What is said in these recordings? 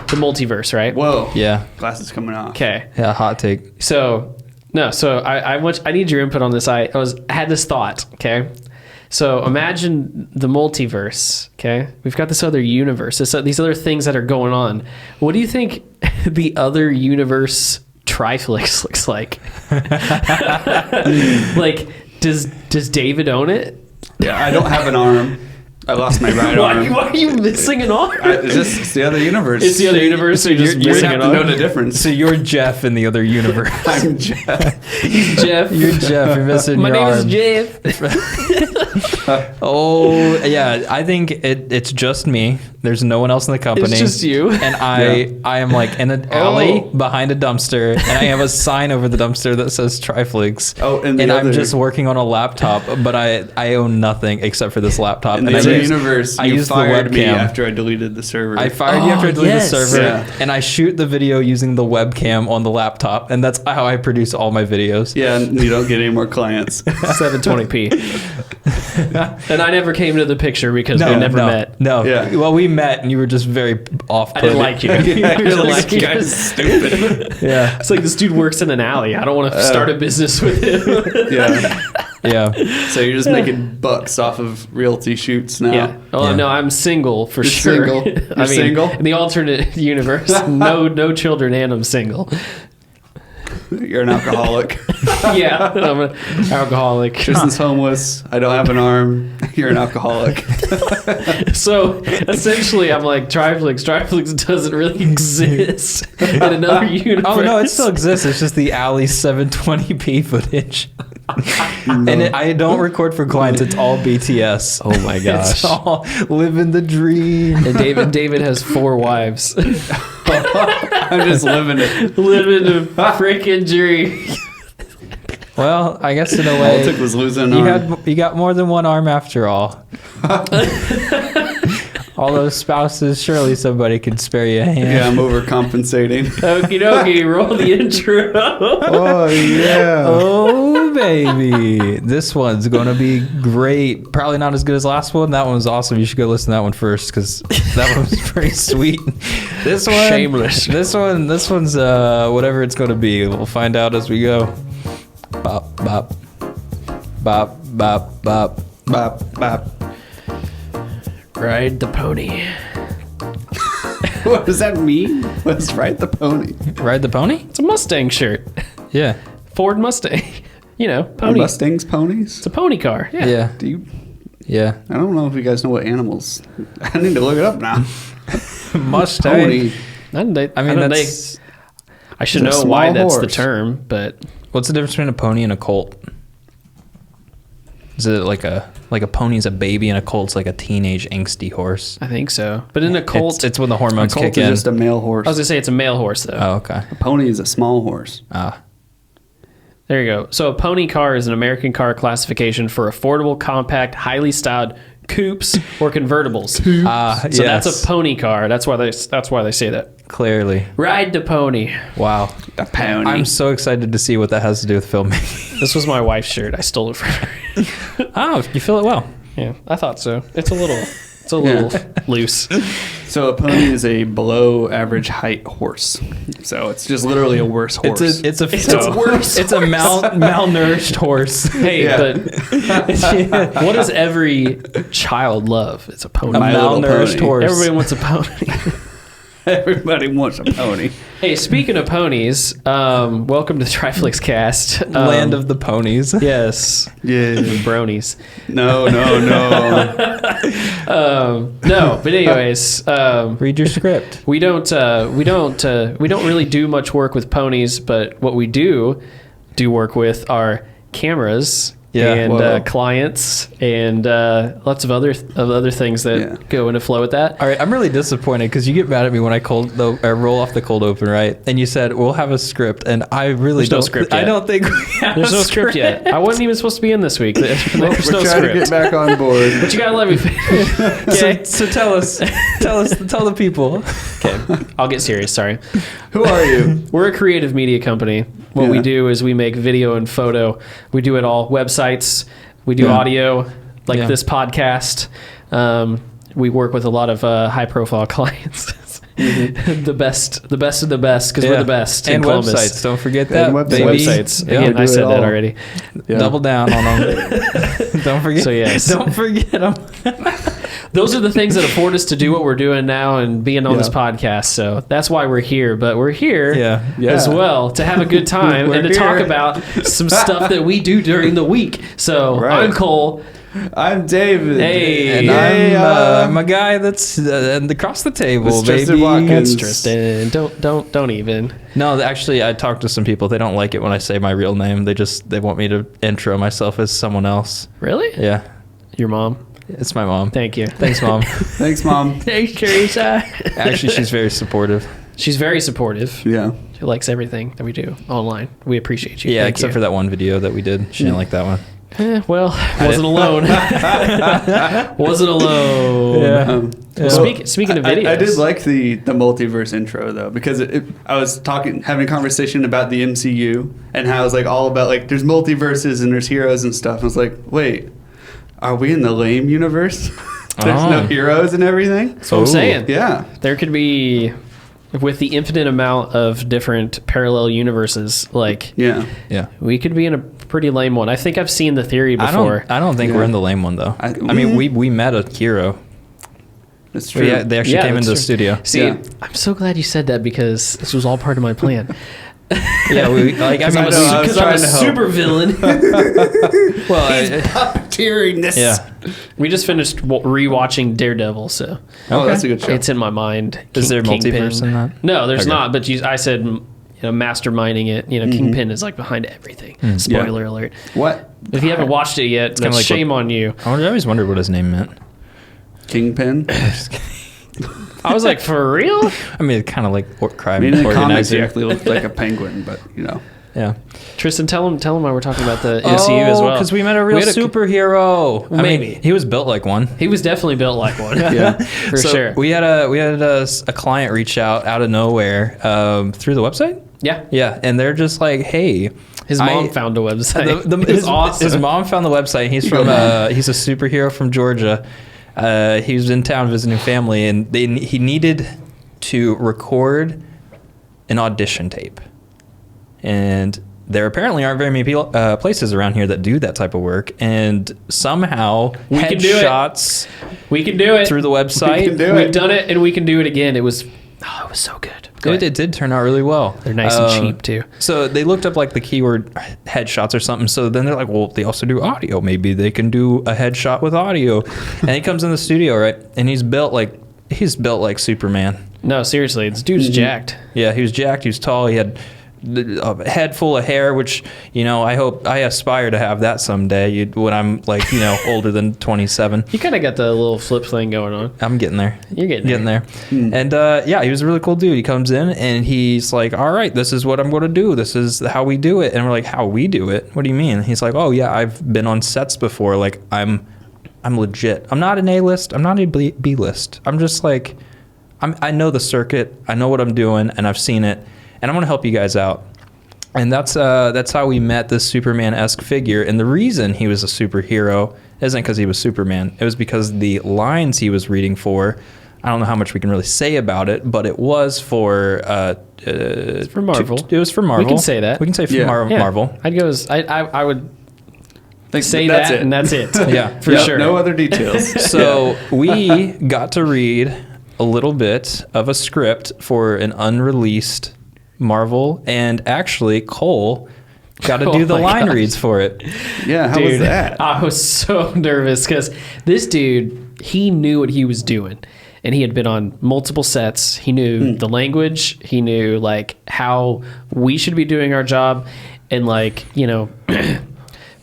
the multiverse, right? Whoa. Yeah. Glasses coming off. Okay. Yeah, hot take. So I need your input on this. I had this thought, okay? So imagine the multiverse, okay? We've got this other universe, these other things that are going on. What do you think the other universe Triflix looks like? Like, does David own it? Yeah, I don't have an arm. I lost my right arm. Why are you missing an arm? It's the other universe. It's the other universe, so you're just You missing have an to know arm? the difference. So you're Jeff in the other universe. I'm Jeff. He's Jeff. You're Jeff. You're missing My your name arm. is Jeff. Oh, yeah. I think it's just me. There's no one else in the company. It's just you. And I am like in an alley behind a dumpster, and I have a sign over the dumpster that says Triflix. Oh, and I'm just working on a laptop, but I own nothing except for this laptop. In and the other universe, I you used the fired me webcam. after I deleted the server. I fired you after I deleted yes. the server, Yeah. and I shoot the video using the webcam on the laptop, and that's how I produce all my videos. Yeah, and you don't get any more clients. 720p. And I never came to the picture because we never met. No. Yeah. Well, we met, and you were just very off. I didn't like you. Yeah, You're you're like, like, guy's stupid. Yeah. it's like this dude works in an alley. I don't want to start a business with him. Yeah. Yeah. So you're just making bucks off of realty shoots now. Yeah. Oh Yeah. no, I'm single for You're sure. single? You're single? In the alternate universe, no children, and I'm single. You're an alcoholic. Yeah, I'm an alcoholic. Tristan's homeless. I don't have an arm. You're an alcoholic. So essentially, I'm like Triflix. Triflix doesn't really exist in another universe. Oh no, it still exists. It's just the alley 720p footage. And I don't record for clients. It's all BTS. Oh my gosh. It's all living the dream. And David has 4 wives. I'm just living it. Living a freaking dream. Well, I guess in a All way, it took was losing an arm. you got more than one arm after all. All those spouses, surely somebody could spare you a hand. Yeah, I'm overcompensating. Okie dokie, roll the intro. Oh, yeah. Oh, baby. This one's going to be great. Probably not as good as last one. That one was awesome. You should go listen to that one first because that one was pretty sweet. This one, Shameless. This one's whatever it's going to be. We'll find out as we go. Bop, bop. Bop, bop, bop. Bop, bop. Ride the pony. What does that mean? Let's ride the pony. Ride the pony? It's a Mustang shirt. Yeah. Ford Mustang. You know, Are pony. Mustangs ponies? It's a pony car. Yeah. Yeah. Do you? Yeah. I don't know if you guys know what animals. I need to look it up now. Mustang. Pony. I should It's a know why small that's the horse. term, but What's the difference between a pony and a colt? Is it like a pony's a baby and a colt's like a teenage angsty horse? I think so. But in a colt, It's when the A hormones colt kick is in. just a male horse. I was gonna say it's a male horse though. Oh, okay. A pony is a small horse. There you go. So a pony car is an American car classification for affordable, compact, highly styled coupes or convertibles. So that's a pony car. That's why they say that. Clearly. Ride the pony. Wow. A pony. I'm so excited to see what that has to do with filmmaking. This was my wife's shirt. I stole it from her. Oh, you feel it well. Yeah, I thought so. It's a little loose. So a pony is a below average height horse. So it's just literally a worse horse. It's a worse It's a malnourished horse. Hey, Yeah. but what does every child love? It's a pony. A My Little malnourished Pony. horse. Everybody wants a pony. Everybody wants a pony. Hey, speaking of ponies, welcome to the Triflix cast. Land of the ponies. Yes. Yeah. The bronies. No. No, but anyways, Read your script. we don't really do much work with ponies, but what we do work with are cameras and Whoa. clients and lots of other things that go into flow with that. All right, I'm really disappointed because you get mad at me when I roll off the cold open, right? And you said we'll have a script, and I really There's no don't. script I yet. don't think we have There's a no script yet. I wasn't even supposed to be in this week. There's We're no trying to get script. back on board. But you gotta let me finish. Okay. So tell the people. Okay. I'll get serious. Sorry. Who are you? We're a creative media company. What we Yeah. do is we make video and photo. We do it all. Websites. We do audio, like this podcast. We work with a lot of high-profile clients. the best of the best, because we're the best in And Columbus. websites. Don't forget that. And baby. Websites. Yeah. Again, We I do said it that all. already. Yeah. Double down on them. Don't forget. So, yes. Don't forget them. Those are the things that afford us to do what we're doing now and being on this Yeah. podcast. So that's why we're here. But we're here Yeah. as well to have a good time We're and to talk here. about some stuff that we do during the week. So Right. I'm Cole. I'm David. Hey. And Yay, I'm a guy that's across the table, It's Tristan baby. Watkins. That's Tristan. Don't even. No, actually, I talked to some people. They don't like it when I say my real name. They want me to intro myself as someone else. Really? Yeah, Your mom? it's my mom. Thank you. Thanks, Mom. Thanks, Mom. Thanks, Teresa. Actually, she's very supportive. She's very supportive. Yeah. She likes everything that we do online. We appreciate you. Yeah, Thank except you. for that one video that we did. She didn't like that one. Well, wasn't alone. Wasn't alone. Well, Speaking of videos, I did like the multiverse intro though, because I was having a conversation about the MCU and how it's like all about like there's multiverses and there's heroes and stuff. I was like, wait, are we in the lame universe? There's Oh. no heroes and everything. That's what I'm saying. Yeah. There could be, with the infinite amount of different parallel universes, like Yeah. Yeah. we could be in a pretty lame one. I think I've seen the theory before. I don't think Yeah. we're in the lame one though. I mean, we met a hero. That's true. They actually Yeah, came that's into the true. studio. See, Yeah. I'm so glad you said that because this was all part of my plan. Yeah, I'm I know, I was Because I'm a trying to help. super villain. well, Puppeteering this. yeah. We just finished rewatching Daredevil, so Oh, that's a good show. it's in my mind. Is there Kingpin. multiverse in that? No, there's Okay. not. But I said, masterminding it. Kingpin is like behind everything. Spoiler alert. What? If you haven't watched it yet, kinda that's like shame on you. I always wondered what his name meant. Kingpin? I was like, for real? I mean, kind of like crime I mean, in the comics, organizer. he actually looked like a penguin, but Yeah. Tristan, tell him why we're talking about the MCU as well. because we met a real had superhero. I Maybe. mean, he was built like one. He was definitely built like one. Yeah. For So sure. We had a client reach out of nowhere through the website. Yeah. Yeah, and they're just like, hey. His mom found a website. It was His awesome. mom found the website. He's from he's a superhero from Georgia. He was in town visiting family, and he needed to record an audition tape. And there apparently aren't very many places around here that do that type of work. And somehow We can do it. headshots We can do it. through the website. We can do We've it. done it, and we can do it again. It was so good. Go ahead. It did turn out really well. They're nice and cheap, too. So they looked up like the keyword headshots or something. So then they're like, well, they also do audio. Maybe they can do a headshot with audio. And he comes in the studio, right? And he's built like Superman. No, seriously, this dude's jacked. Yeah, he was jacked. He was tall. He had a head full of hair, which, I aspire to have that someday when I'm like, older than 27. You kind of got the little flip thing going on. I'm getting there. You're getting there. And he was a really cool dude. He comes in and he's like, all right, this is what I'm going to do. This is how we do it. And we're like, how we do it? What do you mean? He's like, oh yeah, I've been on sets before. Like I'm legit. I'm not an A-list. I'm not a B-list. I'm just like, I know the circuit. I know what I'm doing and I've seen it. And I'm going to help you guys out. And that's how we met this Superman-esque figure. And the reason he was a superhero isn't because he was Superman. It was because the lines he was reading for, I don't know how much we can really say about it, but it was for... It's for Marvel. It was for Marvel. We can say that. We can say for Yeah. Marvel. I'd go as, I would say that's that, it. and that's it. Yeah. For Yep, sure. No other details. So we got to read a little bit of a script for an unreleased Marvel, and actually Cole got to Oh do the my line gosh. reads for it. Yeah, how was that? I was so nervous because this dude, he knew what he was doing. And he had been on multiple sets. He knew the language. He knew, like, how we should be doing our job. And, like,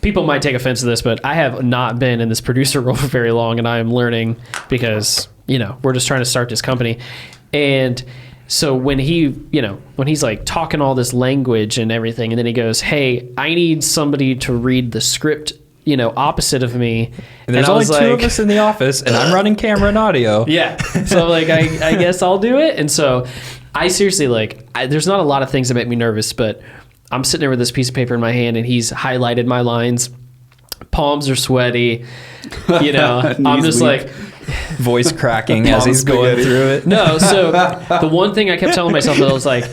people might take offense to this, but I have not been in this producer role for very long, and I am learning because, we're just trying to start this company. And so when he's like talking all this language and everything, and then he goes, hey, I need somebody to read the script, opposite of me. And there's I only was two like, of us in the office, and I'm running camera and audio. yeah. So like, I guess I'll do it. And so I seriously there's not a lot of things that make me nervous, but I'm sitting there with this piece of paper in my hand and he's highlighted my lines. Palms are sweaty. I'm Knees just weak. like, voice cracking as he's going spaghetti. through it. No, so the one thing I kept telling myself that I was like,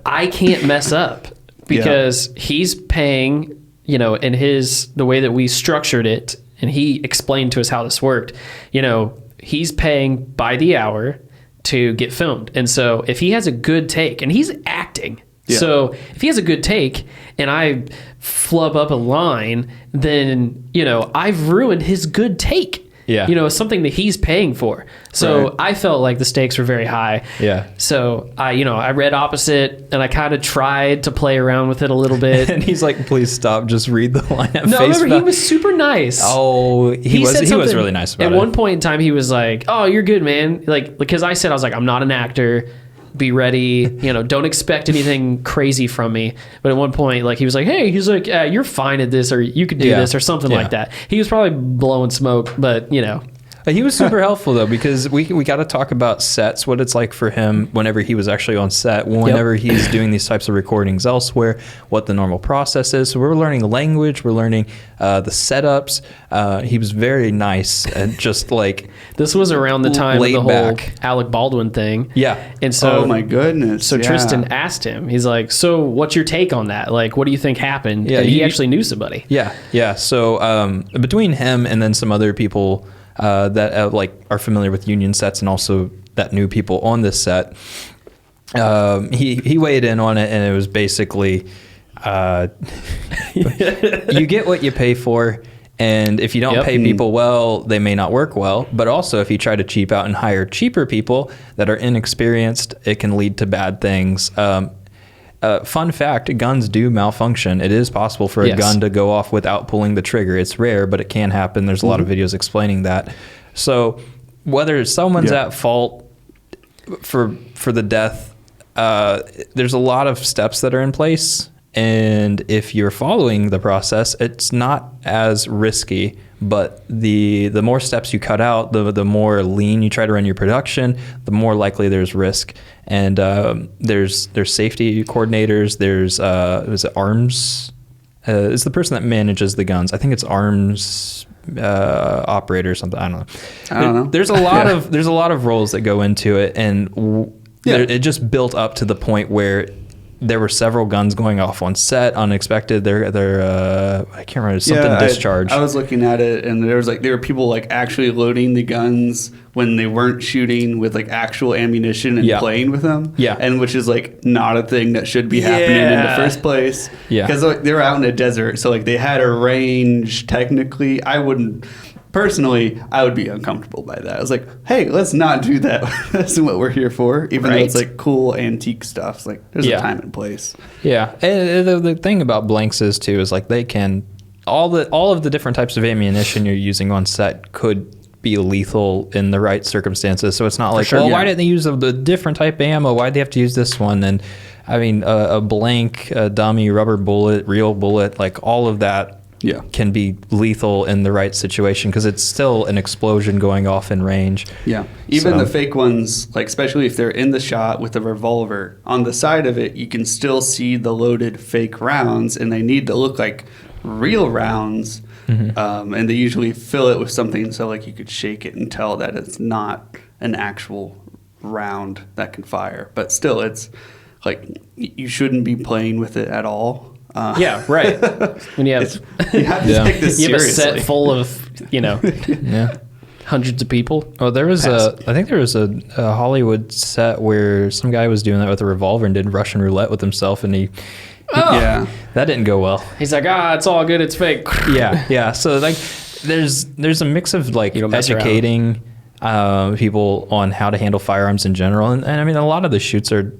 I can't mess up because he's paying, you know, in the way that we structured it, and he explained to us how this worked, you know, he's paying by the hour to get filmed. And so if he has a good take, and he's acting, so if he has a good take and I flub up a line, then, you know, I've ruined his good take. Yeah. You know, something that he's paying for. So Right. I felt like the stakes were very high. Yeah. So I read opposite, and I kind of tried to play around with it a little bit. And he's like, please stop, just read the line at No, face remember, he value. was super nice. Oh, he was said something- really nice about At it. one point in time, he was like, "Oh, you're good, man." Like, because I said, I was like, "I'm not an actor. Be ready. You know, don't expect anything crazy from me." But at one point, like, he was like, "Hey," he's like, "You're fine at this, or you could do Yeah. this, or something Yeah. like that." He was probably blowing smoke, but you know. He was super helpful though, because we got to talk about sets, what it's like for him whenever he was actually on set, whenever he's doing these types of recordings elsewhere, what the normal process is. So we're learning the language, we're learning the setups. He was very nice and just like This was around the time of laid the whole back. Alec Baldwin thing. Yeah. And so, Oh my goodness. so yeah. Tristan asked him, he's like, "So what's your take on that? Like, what do you think happened?" Yeah, and he you- actually knew somebody. Yeah. So between him and then some other people that like are familiar with union sets and also that new people on this set, he weighed in on it, and it was basically you get what you pay for. And if you don't pay people well, they may not work well. But also, if you try to cheap out and hire cheaper people that are inexperienced, it can lead to bad things. Fun fact, guns do malfunction. It is possible for a gun to go off without pulling the trigger. It's rare, but it can happen. There's a lot of videos explaining that. So whether someone's at fault for the death, there's a lot of steps that are in place. And if you're following the process, it's not as risky, but the more steps you cut out, the more lean you try to run your production, the more likely there's risk. And there's safety coordinators. There's is it arms? Is the person that manages the guns? I think it's arms operator or something. I don't know. There's a lot of roles that go into it, and it just built up to the point where there were several guns going off on set, unexpected. They're I can't remember, something discharged. I was looking at it, and there were people like actually loading the guns when they weren't shooting with like actual ammunition and playing with them. Yeah, and which is like not a thing that should be happening in the first place. Yeah, because like, they were out in a desert, so like they had a range. Technically, Personally, I would be uncomfortable by that. I was like, hey, let's not do that. That's what we're here for. Even though it's like cool antique stuff. It's like there's a time and place. Yeah. And the thing about blanks is too, is like they can, all of the different types of ammunition you're using on set could be lethal in the right circumstances. So it's not like, why didn't they use the different type of ammo? Why'd they have to use this one? And I mean, a blank, a dummy, rubber bullet, real bullet, like all of that can be lethal in the right situation because it's still an explosion going off in range. Yeah. Even the fake ones, like especially if they're in the shot with a revolver, on the side of it, you can still see the loaded fake rounds, and they need to look like real rounds. Mm-hmm. And they usually fill it with something so like you could shake it and tell that it's not an actual round that can fire. But still, it's like you shouldn't be playing with it at all. Yeah, right. When you have to take this you have seriously. a set full of, hundreds of people. Oh, there was I think there was a Hollywood set where some guy was doing that with a revolver and did Russian roulette with himself, and that didn't go well. He's like, it's all good, it's fake. Yeah. So like, there's a mix of like educating people on how to handle firearms in general, and I mean a lot of the shoots are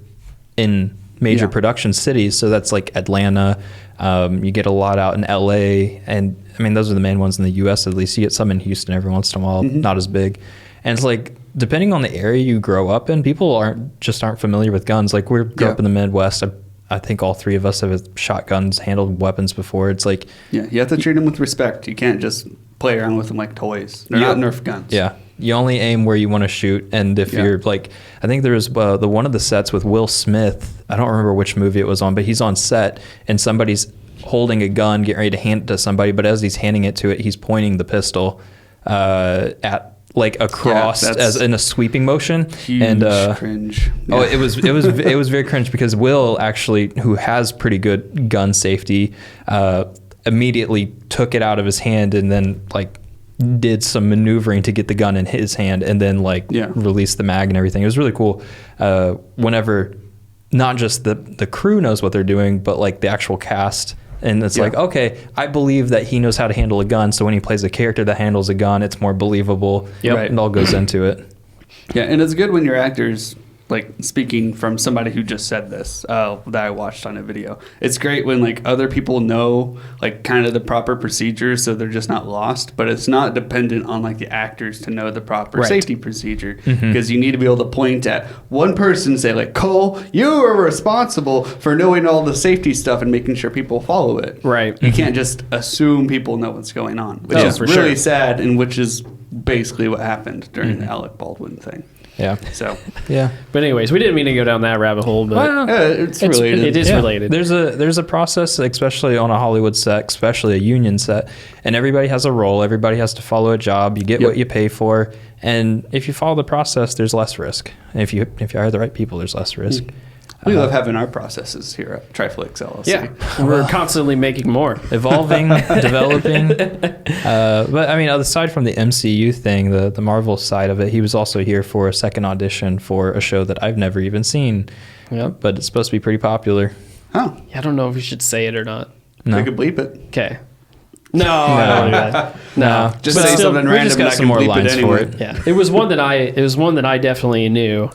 in major production cities, so that's like Atlanta. You get a lot out in LA, and I mean those are the main ones in the US at least. You get some in Houston every once in a while, not as big. And it's like depending on the area you grow up in, people aren't familiar with guns. Like we grew up in the Midwest. I think all three of us have shotguns, handled weapons before. It's like you have to treat them with respect. You can't just play around with them like toys. They're not Nerf guns. Yeah. You only aim where you want to shoot, and if you're like, I think there was the one of the sets with Will Smith. I don't remember which movie it was on, but he's on set and somebody's holding a gun, getting ready to hand it to somebody. But as he's handing it to it, he's pointing the pistol at like across that's as in a sweeping motion. Huge And cringe. oh, it was very cringe because Will actually, who has pretty good gun safety, immediately took it out of his hand and then like did some maneuvering to get the gun in his hand and then like released the mag and everything. It was really cool. Whenever not just the crew knows what they're doing, but like the actual cast. And it's like, okay, I believe that he knows how to handle a gun. So when he plays a character that handles a gun, it's more believable. Yep. Right. It all goes into it. Yeah, and it's good when your actors, like speaking from somebody who just said this, that I watched on a video. It's great when like other people know like kind of the proper procedures, so they're just not lost. But it's not dependent on like the actors to know the proper safety procedure, because you need to be able to point at one person and say like, Cole, you are responsible for knowing all the safety stuff and making sure people follow it. Right. You can't just assume people know what's going on, which is for really sure. sad, and which is basically what happened during the Alec Baldwin thing. Yeah. So Yeah. But anyways, we didn't mean to go down that rabbit hole, but it's related. It is related. There's a process, especially on a Hollywood set, especially a union set, and everybody has a role. Everybody has to follow a job. You get what you pay for, and if you follow the process, there's less risk. And if you hire the right people, there's less risk. We love having our processes here at Triflix LLC. Yeah, we're constantly making more. Evolving, developing. But I mean, aside from the MCU thing, the Marvel side of it, he was also here for a second audition for a show that I've never even seen. Yep. But it's supposed to be pretty popular. Oh, I don't know if we should say it or not. No. we could bleep it. Okay. No, I don't do that. No, Just But say still, something we random just and got I some can more bleep lines it for anyway. it. Yeah, it was one that I definitely knew,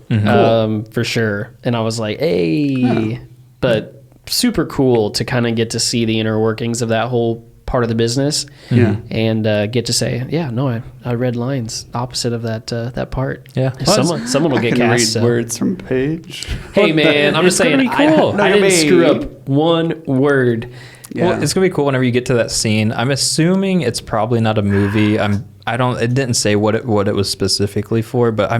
for sure, and I was like, hey, but super cool to kind of get to see the inner workings of that whole part of the business, and get to say, I read lines opposite of that part. Yeah. Someone will I get can cast. read So. words from page. Hey man, I'm just It's gonna saying, be cool. I didn't Look at screw me. up one word. Yeah. Well, it's gonna be cool whenever you get to that scene. I'm assuming it's probably not a movie. It didn't say what it was specifically for, but I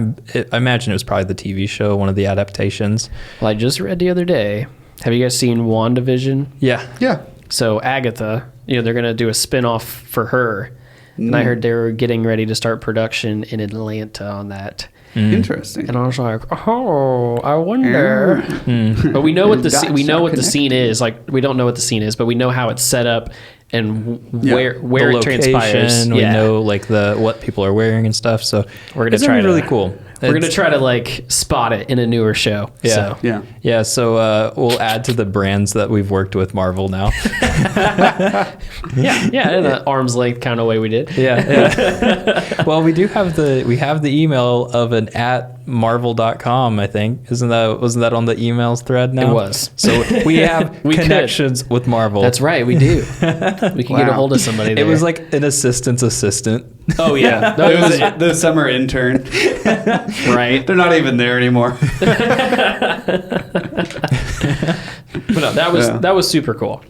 imagine it was probably the TV show, one of the adaptations. Well, I just read the other day. Have you guys seen WandaVision? Yeah. Yeah. So Agatha, they're going to do a spin-off for her. And I heard they were getting ready to start production in Atlanta on that. Interesting. And I was like, oh, I wonder. But we know what the Dots we know are what the scene connected. is. Like, we don't know what the scene is, but we know how it's set up and where The it transpires. We know like what people are wearing and stuff. So We're gonna it's try gonna be to- really cool. We're going to try to like spot it in a newer show. Yeah. So. Yeah. Yeah, so we'll add to the brands that we've worked with Marvel now. Yeah, in an arm's length kind of way we did. Yeah. Well, we have the email of an @marvel.com, I think. Wasn't that on the emails thread now? It was. So we have We could. connections with Marvel. That's right, we do. We can get a hold of somebody there. It was like an assistant's assistant. oh yeah, It was the summer intern. right. They're not even there anymore. But no, that was super cool.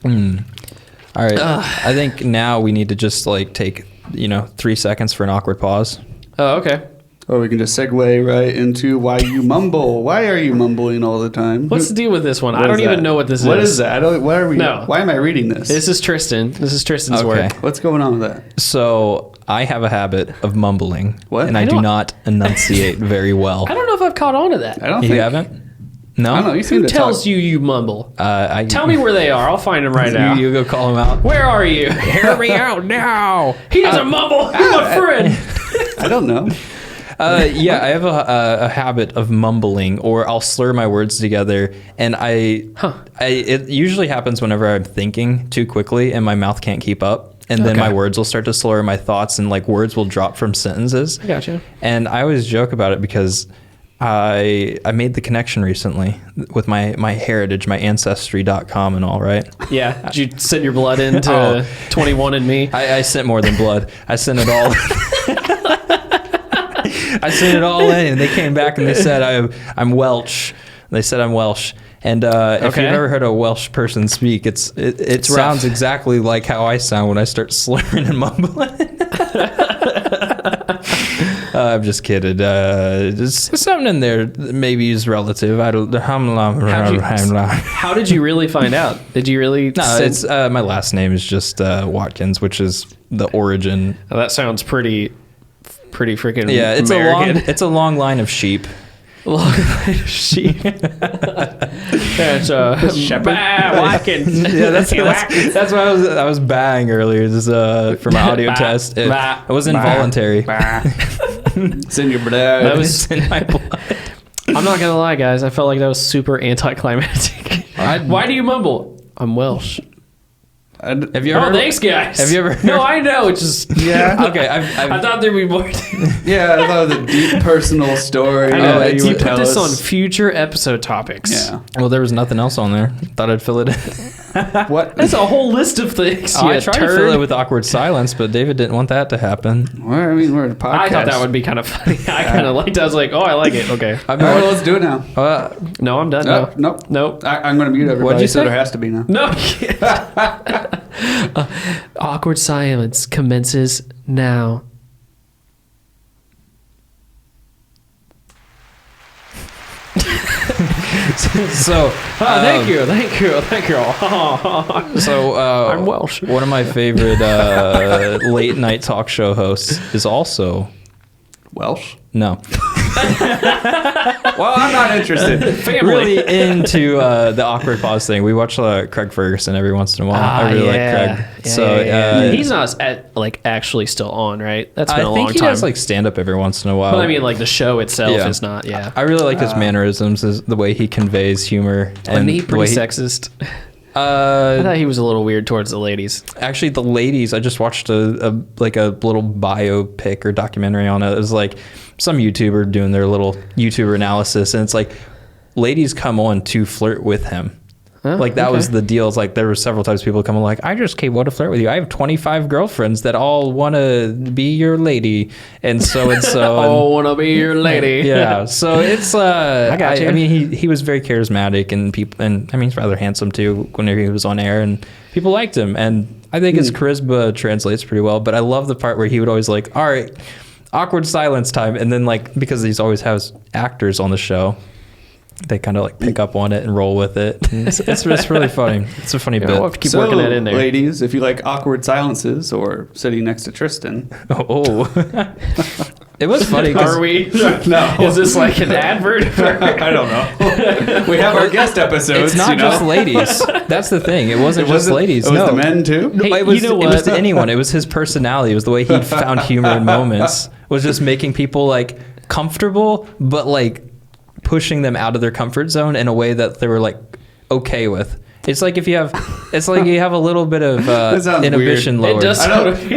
All right. I think now we need to just like take 3 seconds for an awkward pause. Oh, okay. Or we can just segue right into why you mumble. Why are you mumbling all the time? What's the deal with this one? What I don't is even that? know what this What is. is that? No. Why am I reading this? This is Tristan. This is Tristan's Okay. work. What's going on with that? So I have a habit of mumbling. What? And I I do don't- not enunciate very well. I don't know if I've caught on to that. I don't You think. haven't? No? I don't know. You seem Who to tells talk. you mumble? I Tell me where they are. I'll find them right now. You go call him out. Where are you? Hear me out now. He doesn't mumble. He's my friend. I don't know. Yeah, I have a habit of mumbling, or I'll slur my words together, and it usually happens whenever I'm thinking too quickly and my mouth can't keep up, and then Okay. my words will start to slur, my thoughts and like words will drop from sentences. I gotcha. And I always joke about it because I made the connection recently with my heritage, my ancestry.com and all, right? Yeah. Did you send your blood into Oh. 21andMe? I sent more than blood. I sent it all. I sent it all in, and they came back and they said I'm Welsh. They said I'm Welsh, and if Okay. you've ever heard a Welsh person speak, it sounds rough. exactly like how I sound when I start slurring and mumbling. I'm just kidding. There's something in there that maybe is relative. I don't. How did you really find out? Did you really? No, it's my last name is just Watkins, which is the origin. Oh, that sounds pretty pretty freaking Yeah, American. it's a long line of sheep. Long line of sheep. That's Watkins. Yeah, that's what I was banging earlier. This for my audio test. It was involuntary. It's in your blood. That was It's in my blood. I'm not gonna lie, guys. I felt like that was super anticlimactic. Why do you mumble? I'm Welsh. Have you ever? Oh, thanks, guys. Have you ever? No, I know. It's just Yeah. Okay, I thought there'd be more. Yeah, I thought it was a deep personal story. I know. that You would put tell this us. on future episode topics. Yeah. Well, there was nothing else on there. Thought I'd fill it in. What? That's a whole list of things. I you tried to fill it with awkward silence, but David didn't want that to happen. Well, I mean, we're a podcast. I thought that would be kind of funny. I kind of liked it. I was like, oh, I like it. Okay. All right, well, let's do it now. No, I'm done. Nope. No. Nope. Nope. I'm going to mute everybody. What'd you so say? there has to be now. No. Awkward silence commences now. So, Thank you. So, I'm Welsh. One of my favorite late night talk show hosts is also Welsh? no. Well, I'm not interested. Family. Really into the awkward pause thing. We watch Craig Ferguson every once in a while. I really like Craig. He's not actually still on, right? That's been I a think long he time. does like stand up every once in a while. But I mean, like the show itself Yeah. is not. Yeah. I really like his mannerisms, the way he conveys humor, And he the pretty way sexist. I thought he was a little weird towards the ladies. Actually, the ladies, I just watched a little biopic or documentary on it. It was like some YouTuber doing their little YouTuber analysis, and it's like ladies come on to flirt with him. Oh, Like that okay. was the deal. It's like there were several times people come like, I just came on to flirt with you. I have 25 girlfriends that all want to be your lady, and so. Oh, wanna be your lady. Yeah, so it's I got you. I mean, he was very charismatic, and people, and I mean, he's rather handsome too. Whenever he was on air, and people liked him, and I think his charisma translates pretty well. But I love the part where he would always like, all right, awkward silence time, and then like because he's always has actors on the show, they kind of like pick up on it and roll with it. And it's really funny. It's a funny Yeah, bit. we'll have to keep working that in there. Ladies, if you like awkward silences or sitting next to Tristan. Oh, it was funny. 'cause- Are we? No. Is this like an advert? I don't know. We have our guest episodes. It's not you know? just ladies. That's the thing. It wasn't It just wasn't- ladies. It was no. the men too. No, Hey, it was, you know it was what? to anyone. It was his personality. It was the way he found humor in moments. Was just making people like comfortable, but like pushing them out of their comfort zone in a way that they were like okay with. It's like if you have, it's like you have a little bit of That sounds inhibition weird. It lowered. does. I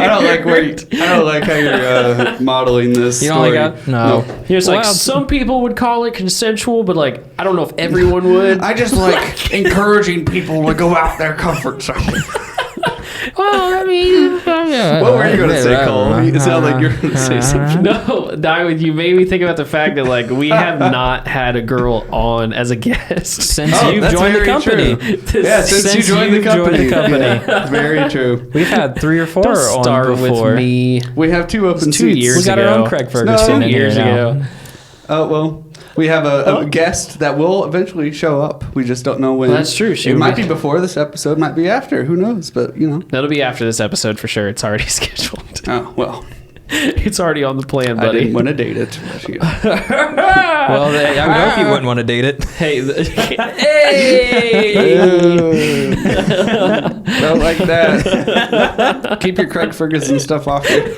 don't like where I don't like how you're modeling this. You don't story. like that? No. Here's like Well, some people would call it consensual, but like I don't know if everyone would. I just like encouraging people to go out their comfort zone. Well, I mean, What were you going to say, Cole? It sounded like you were going to say something. no, you made me think about the fact that like we have not had a girl on as a guest. since Oh, you've that's joined the very company, true. Yeah, since you joined the you've company. company. Yeah, very true. We've had 3 or 4 Don't on start before. with me. We have 2 open 2 seats. years We got ago. our own Craig Ferguson No, in 2 here years now. ago. Oh, well, we have a guest that will eventually show up. We just don't know when. Well, that's true. She It will might be- be before this episode, might be after. Who knows? But, you know. That'll be after this episode for sure. It's already scheduled. Oh, well, It's already on the plan, I buddy. didn't want to date it. But, you know. Well, I would hope you wouldn't want to date it. Hey, hey! Don't like that. Keep your Craig Ferguson stuff off here.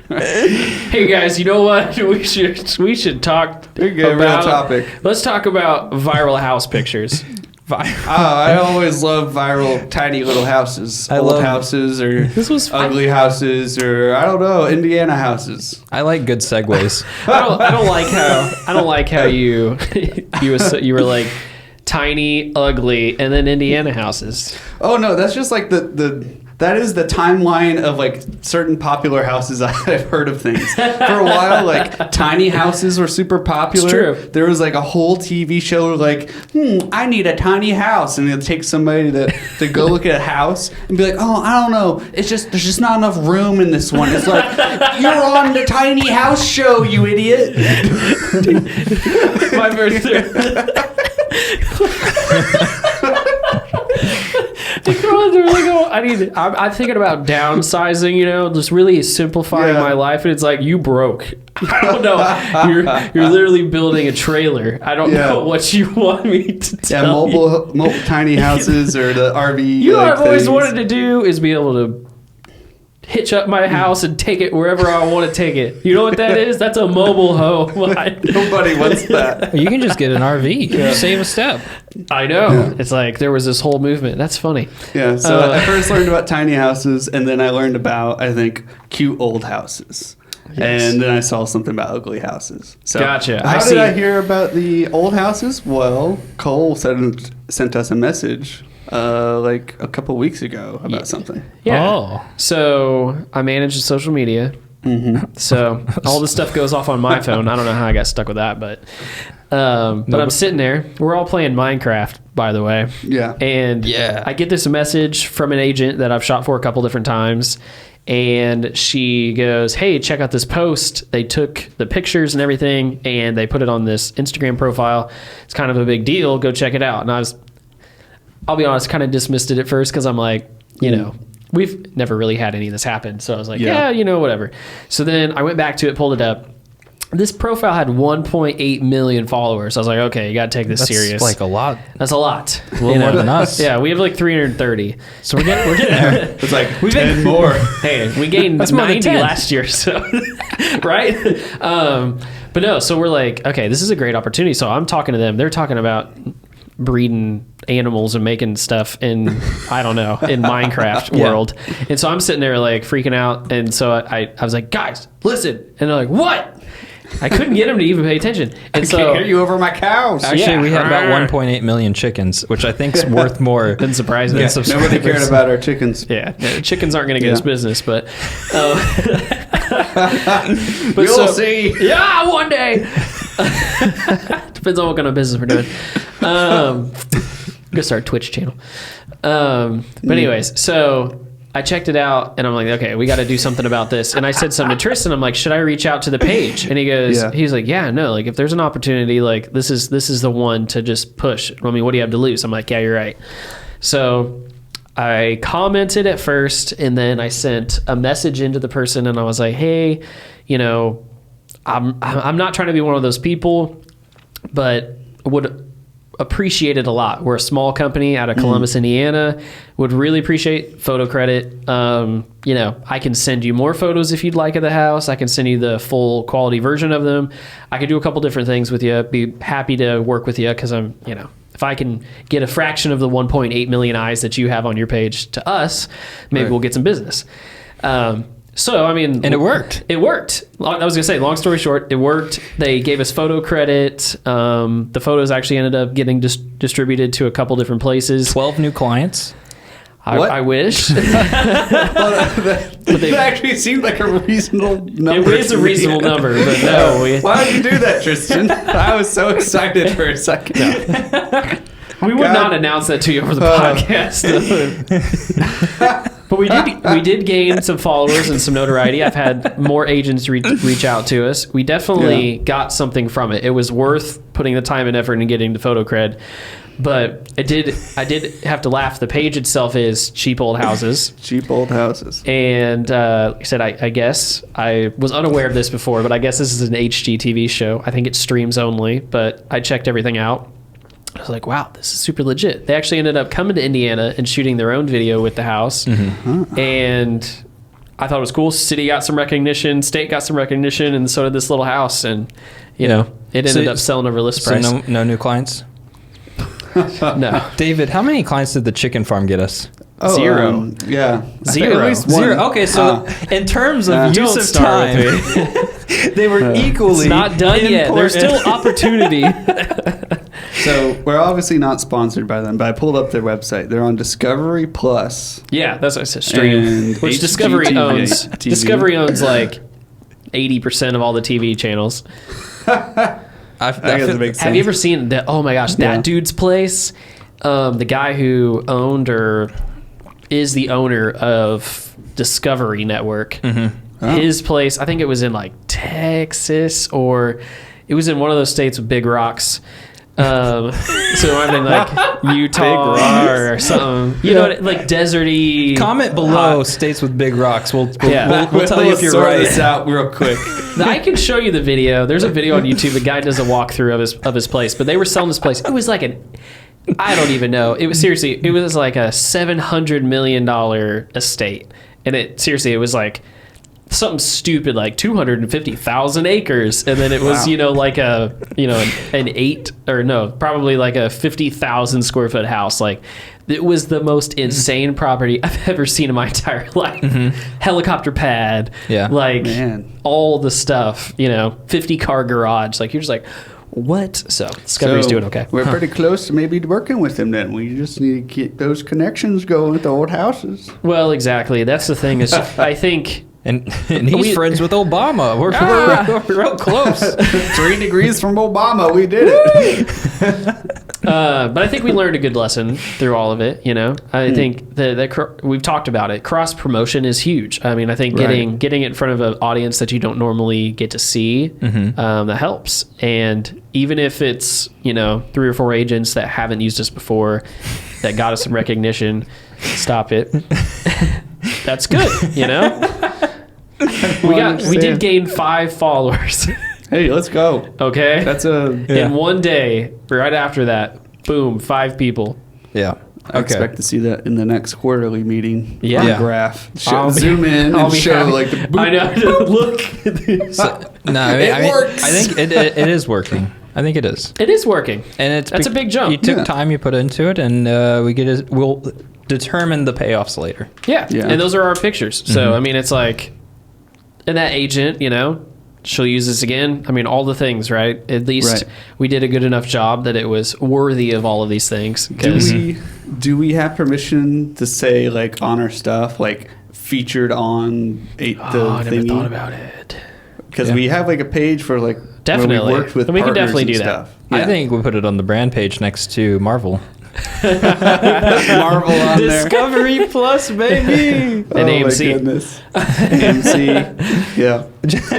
Hey guys, you know what? We should talk Here you go, real about topic. Let's talk about viral house pictures. I always love viral tiny little houses. I Old love- houses or This was fun. ugly houses or, I don't know, Indiana houses. I like good segues. I don't like how you were like tiny, ugly, and then Indiana houses. Oh, no, that's just like that is the timeline of like certain popular houses I've heard of things. For a while, like tiny houses were super popular. It's true. There was like a whole TV show like, I need a tiny house. And they'll take somebody to go look at a house and be like, oh, I don't know. There's just not enough room in this one. It's like, you're on the tiny house show, you idiot. My birthday. They go on there, they go, I'm thinking about downsizing, just really simplifying my life. And it's like, you broke. I don't know. You're literally building a trailer. I don't know what you want me to tell you. Mobile tiny houses or the RV. What I've always wanted to do is be able to hitch up my house and take it wherever I want to take it. You know what that is? That's a mobile home. Nobody wants that. You can just get an RV. Save a step. I know. Yeah. It's like there was this whole movement. That's funny. Yeah. So I first learned about tiny houses, and then I learned about, I think, cute old houses. Yes. And then I saw something about ugly houses. So gotcha. How did I hear about the old houses? Well, Cole sent us a message like a couple weeks ago about something. Yeah. Oh. So I manage the social media. Mm-hmm. So all this stuff goes off on my phone. I don't know how I got stuck with that, but I'm sitting there. We're all playing Minecraft, by the way. Yeah. And I get this message from an agent that I've shot for a couple different times. And she goes, hey, check out this post. They took the pictures and everything, and they put it on this Instagram profile. It's kind of a big deal. Go check it out. And I'll be honest, kind of dismissed it at first because I'm like, we've never really had any of this happen. So I was like, whatever. So then I went back to it, pulled it up. This profile had 1.8 million followers. I was like, okay, you got to take this serious. That's like a lot. That's a lot. A little more than us. Yeah, we have like 330. So we're getting there. It's like 10 more. Hey, we gained 90 last year. So, right? But no, so we're like, okay, this is a great opportunity. So I'm talking to them. They're talking about breeding animals and making stuff in Minecraft world. And so I'm sitting there like freaking out. And so I was like, guys, listen. And they're like, what? I couldn't get them to even pay attention. And I can't hear you over my cows. Actually, we had about 1.8 million chickens, which I think is worth more than surprising. Nobody cared about our chickens. Yeah, chickens aren't going to get us business, but you'll see. Yeah, one day. Depends on what kind of business we're doing. I'm gonna start a Twitch channel. But anyways, so I checked it out and I'm like, okay, we got to do something about this. And I said something to Tristan. I'm like, should I reach out to the page? And he goes, he's like, yeah, no, like if there's an opportunity, like this is the one to just push. I mean, what do you have to lose? I'm like, yeah, you're right. So I commented at first and then I sent a message into the person and I was like, hey, I'm not trying to be one of those people, but would appreciate it a lot. We're a small company out of Columbus, Indiana. Would really appreciate photo credit. I can send you more photos if you'd like of the house. I can send you the full quality version of them. I could do a couple different things with you. Be happy to work with you because I'm, if I can get a fraction of the 1.8 million eyes that you have on your page to us, maybe we'll get some business. So, I mean... And it worked. It worked. I was going to say, long story short, it worked. They gave us photo credit. The photos actually ended up getting distributed to a couple different places. 12 new clients. I wish. That actually seemed like a reasonable number. It is a reasonable number, but no. Why did you do that, Tristan? I was so excited for a second. No. We would not announce that to you over the podcast. But we did gain some followers and some notoriety. I've had more agents reach out to us. We definitely got something from it. It was worth putting the time and effort and getting the photo cred. But I did have to laugh. The page itself is cheap old houses. Cheap old houses. And like I said, I guess I was unaware of this before, but I guess this is an HGTV show. I think it streams only, but I checked everything out. I was like, wow, this is super legit. They actually ended up coming to Indiana and shooting their own video with the house. Mm-hmm. And I thought it was cool. City got some recognition, state got some recognition, and so did this little house. And, it ended up selling over list price. So no new clients? No. David, how many clients did the chicken farm get us? Zero. Zero. At least Zero. Okay, so in terms of use of time, they were equally it's not done yet. There's still opportunity. So we're obviously not sponsored by them, but I pulled up their website. They're on Discovery Plus. Yeah, that's what I said. Stream, which Discovery owns. TV. Discovery owns like 80% of all the TV channels. Have you ever seen that? Oh my gosh, that dude's place. The guy who owned or is the owner of Discovery Network. Mm-hmm. Oh. His place, I think it was in like Texas or it was in one of those states with big rocks. So I'm in like Utah or something. You know, like deserty. Comment below states with big rocks. We'll tell you if you're sort right. this out real quick. I can show you the video. There's a video on YouTube. The guy does a walkthrough of his place, but they were selling this place. It was like I don't even know. It was seriously. It was like a $700 million estate, and it was like something stupid like 250,000 acres, and then it was like an 8 or no, probably like a 50,000 square foot house. Like it was the most insane property I've ever seen in my entire life. Helicopter pad, like all the stuff, 50 car garage. Like you're just like, what? So Discovery's doing okay. We're pretty close to maybe working with him then. We just need to keep those connections going with the old houses. Well, exactly. That's the thing is I think. And he's friends with Obama. We're real close. 3 degrees from Obama. We did it. But I think we learned a good lesson through all of it. I think that we've talked about it. Cross promotion is huge. I mean, I think getting it in front of an audience that you don't normally get to see, that helps. And even if it's 3 or 4 agents that haven't used us before, that got us some recognition, stop it. That's good. We did gain 5 followers. Hey, let's go. Okay. That's in one day, right after that, boom, 5 people. Yeah. I expect to see that in the next quarterly meeting. Yeah. On the graph. Zoom in and show like the boop. I know. Look. It works. I think it is working. I think it is. It is working. And that's a big jump. You took time you put into it, and we'll determine the payoffs later. Yeah. And those are our pictures. So, I mean, it's like, and that agent, she'll use this again. I mean, all the things, right? At least we did a good enough job that it was worthy of all of these things. Do we have permission to say, like, on our stuff, like, featured on the I never thingy? thought about it. Because we have, like, a page for, like, definitely. where we worked with we can partners definitely and do stuff. that. I think we put it on the brand page next to Marvel. Marvel on Discovery there. Plus, baby. And AMC. My goodness. AMC. Yeah.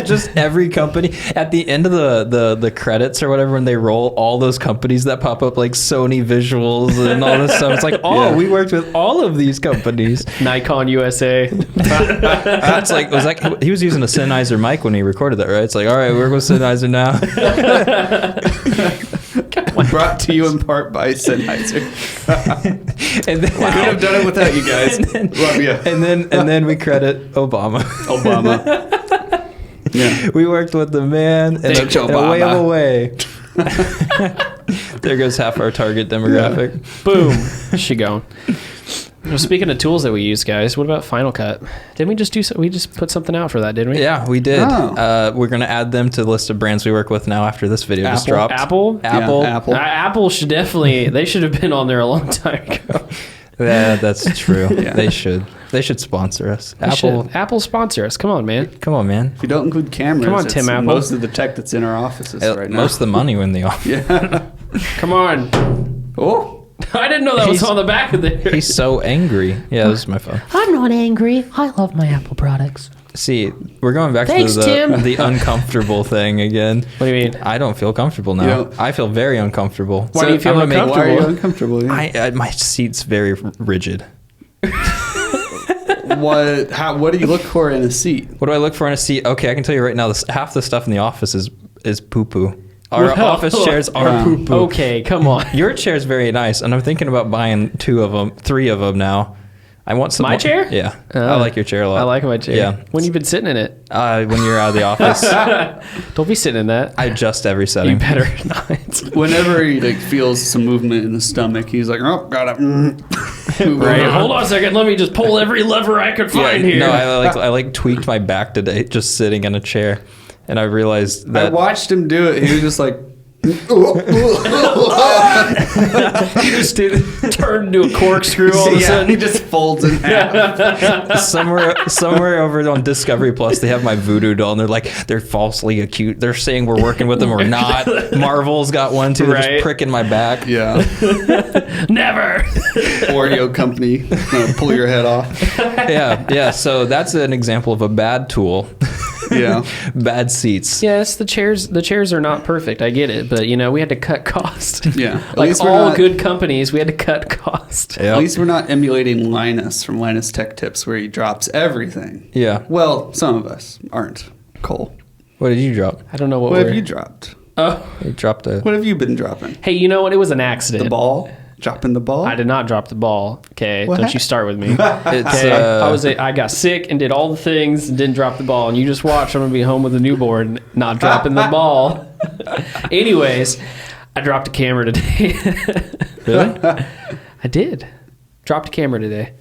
Just every company at the end of the credits or whatever, when they roll all those companies that pop up, like Sony Visuals and all this stuff. It's like, we worked with all of these companies. Nikon USA. That's like, he was using a Sennheiser mic when he recorded that, right? It's like, all right, we're with Sennheiser now. Brought to you in part by Sennheiser. And then, could have done it without you guys. Love you. And then we credit Obama. Yeah. We worked with the man and a way of a way. There goes half our target demographic. Yeah. Boom. She gone. Well, speaking of tools that we use, guys, what about Final Cut? Didn't we just put something out for that, didn't we? Yeah, we did. Oh. We're going to add them to the list of brands we work with now after this video just dropped. Apple? Apple. Yeah, Apple. Apple should definitely, they should have been on there a long time ago. Yeah, that's true. Yeah. They should sponsor us. Apple sponsor us. Come on, man. Come on, man. If you don't include cameras, come on, Tim Apple. Most of the tech that's in our offices right now. Most of the money in the office. Yeah. Come on. Oh. I didn't know that was on the back of there. He's so angry. Yeah, this is my phone. I'm not angry. I love my Apple products. See, we're going back Thanks, to Tim. the uncomfortable thing again. What do you mean? I don't feel comfortable now. You don't- I feel very uncomfortable. Why do you feel uncomfortable? Why are you uncomfortable? Yeah. My seat's very rigid. What do you look for in a seat? What do I look for in a seat? Okay, I can tell you right now, half the stuff in the office is poo-poo. Our office chairs are poo-poo. Okay, come on. Your chair's very nice, and I'm thinking about buying 3 of them now. I want some. My chair? Yeah, I like your chair a lot. I like my chair. Yeah. When you've been sitting in it. When you're out of the office. Don't be sitting in that. I adjust every setting. You better not. Whenever he feels some movement in the stomach, he's like, "Oh, gotta move Right. on." Hold on a second. Let me just pull every lever I could find here. No, I tweaked my back today just sitting in a chair, and I realized that I watched him do it. He was just like, You just turned into a corkscrew all of a yeah, sudden. he just folds in half. somewhere over on Discovery Plus, they have my voodoo doll, and they're falsely accused. They're saying we're working with them or not. Marvel's got one too. They're just pricking my back. Yeah. Never. Oreo company, pull your head off. Yeah. So that's an example of a bad tool. Yeah. Bad seats. Yes, the chairs are not perfect. I get it, but we had to cut cost. Yeah. At Like least we're all not- good companies, we had to cut cost. Yep. At least we're not emulating Linus from Linus Tech Tips, where he drops everything. Yeah. Well, some of us aren't. Cole, What did you drop? I don't know what what we're... have you dropped? Oh, You dropped a. What have you been dropping? hey, you know what? It was an accident. The ball? Dropping the ball? I did not drop the ball. Okay, What don't you start with me. It's Okay, I got sick and did all the things and didn't drop the ball. And you just watch. I'm gonna be home with a newborn, not dropping the ball. Anyways, I dropped a camera today. really I did. Dropped a camera today.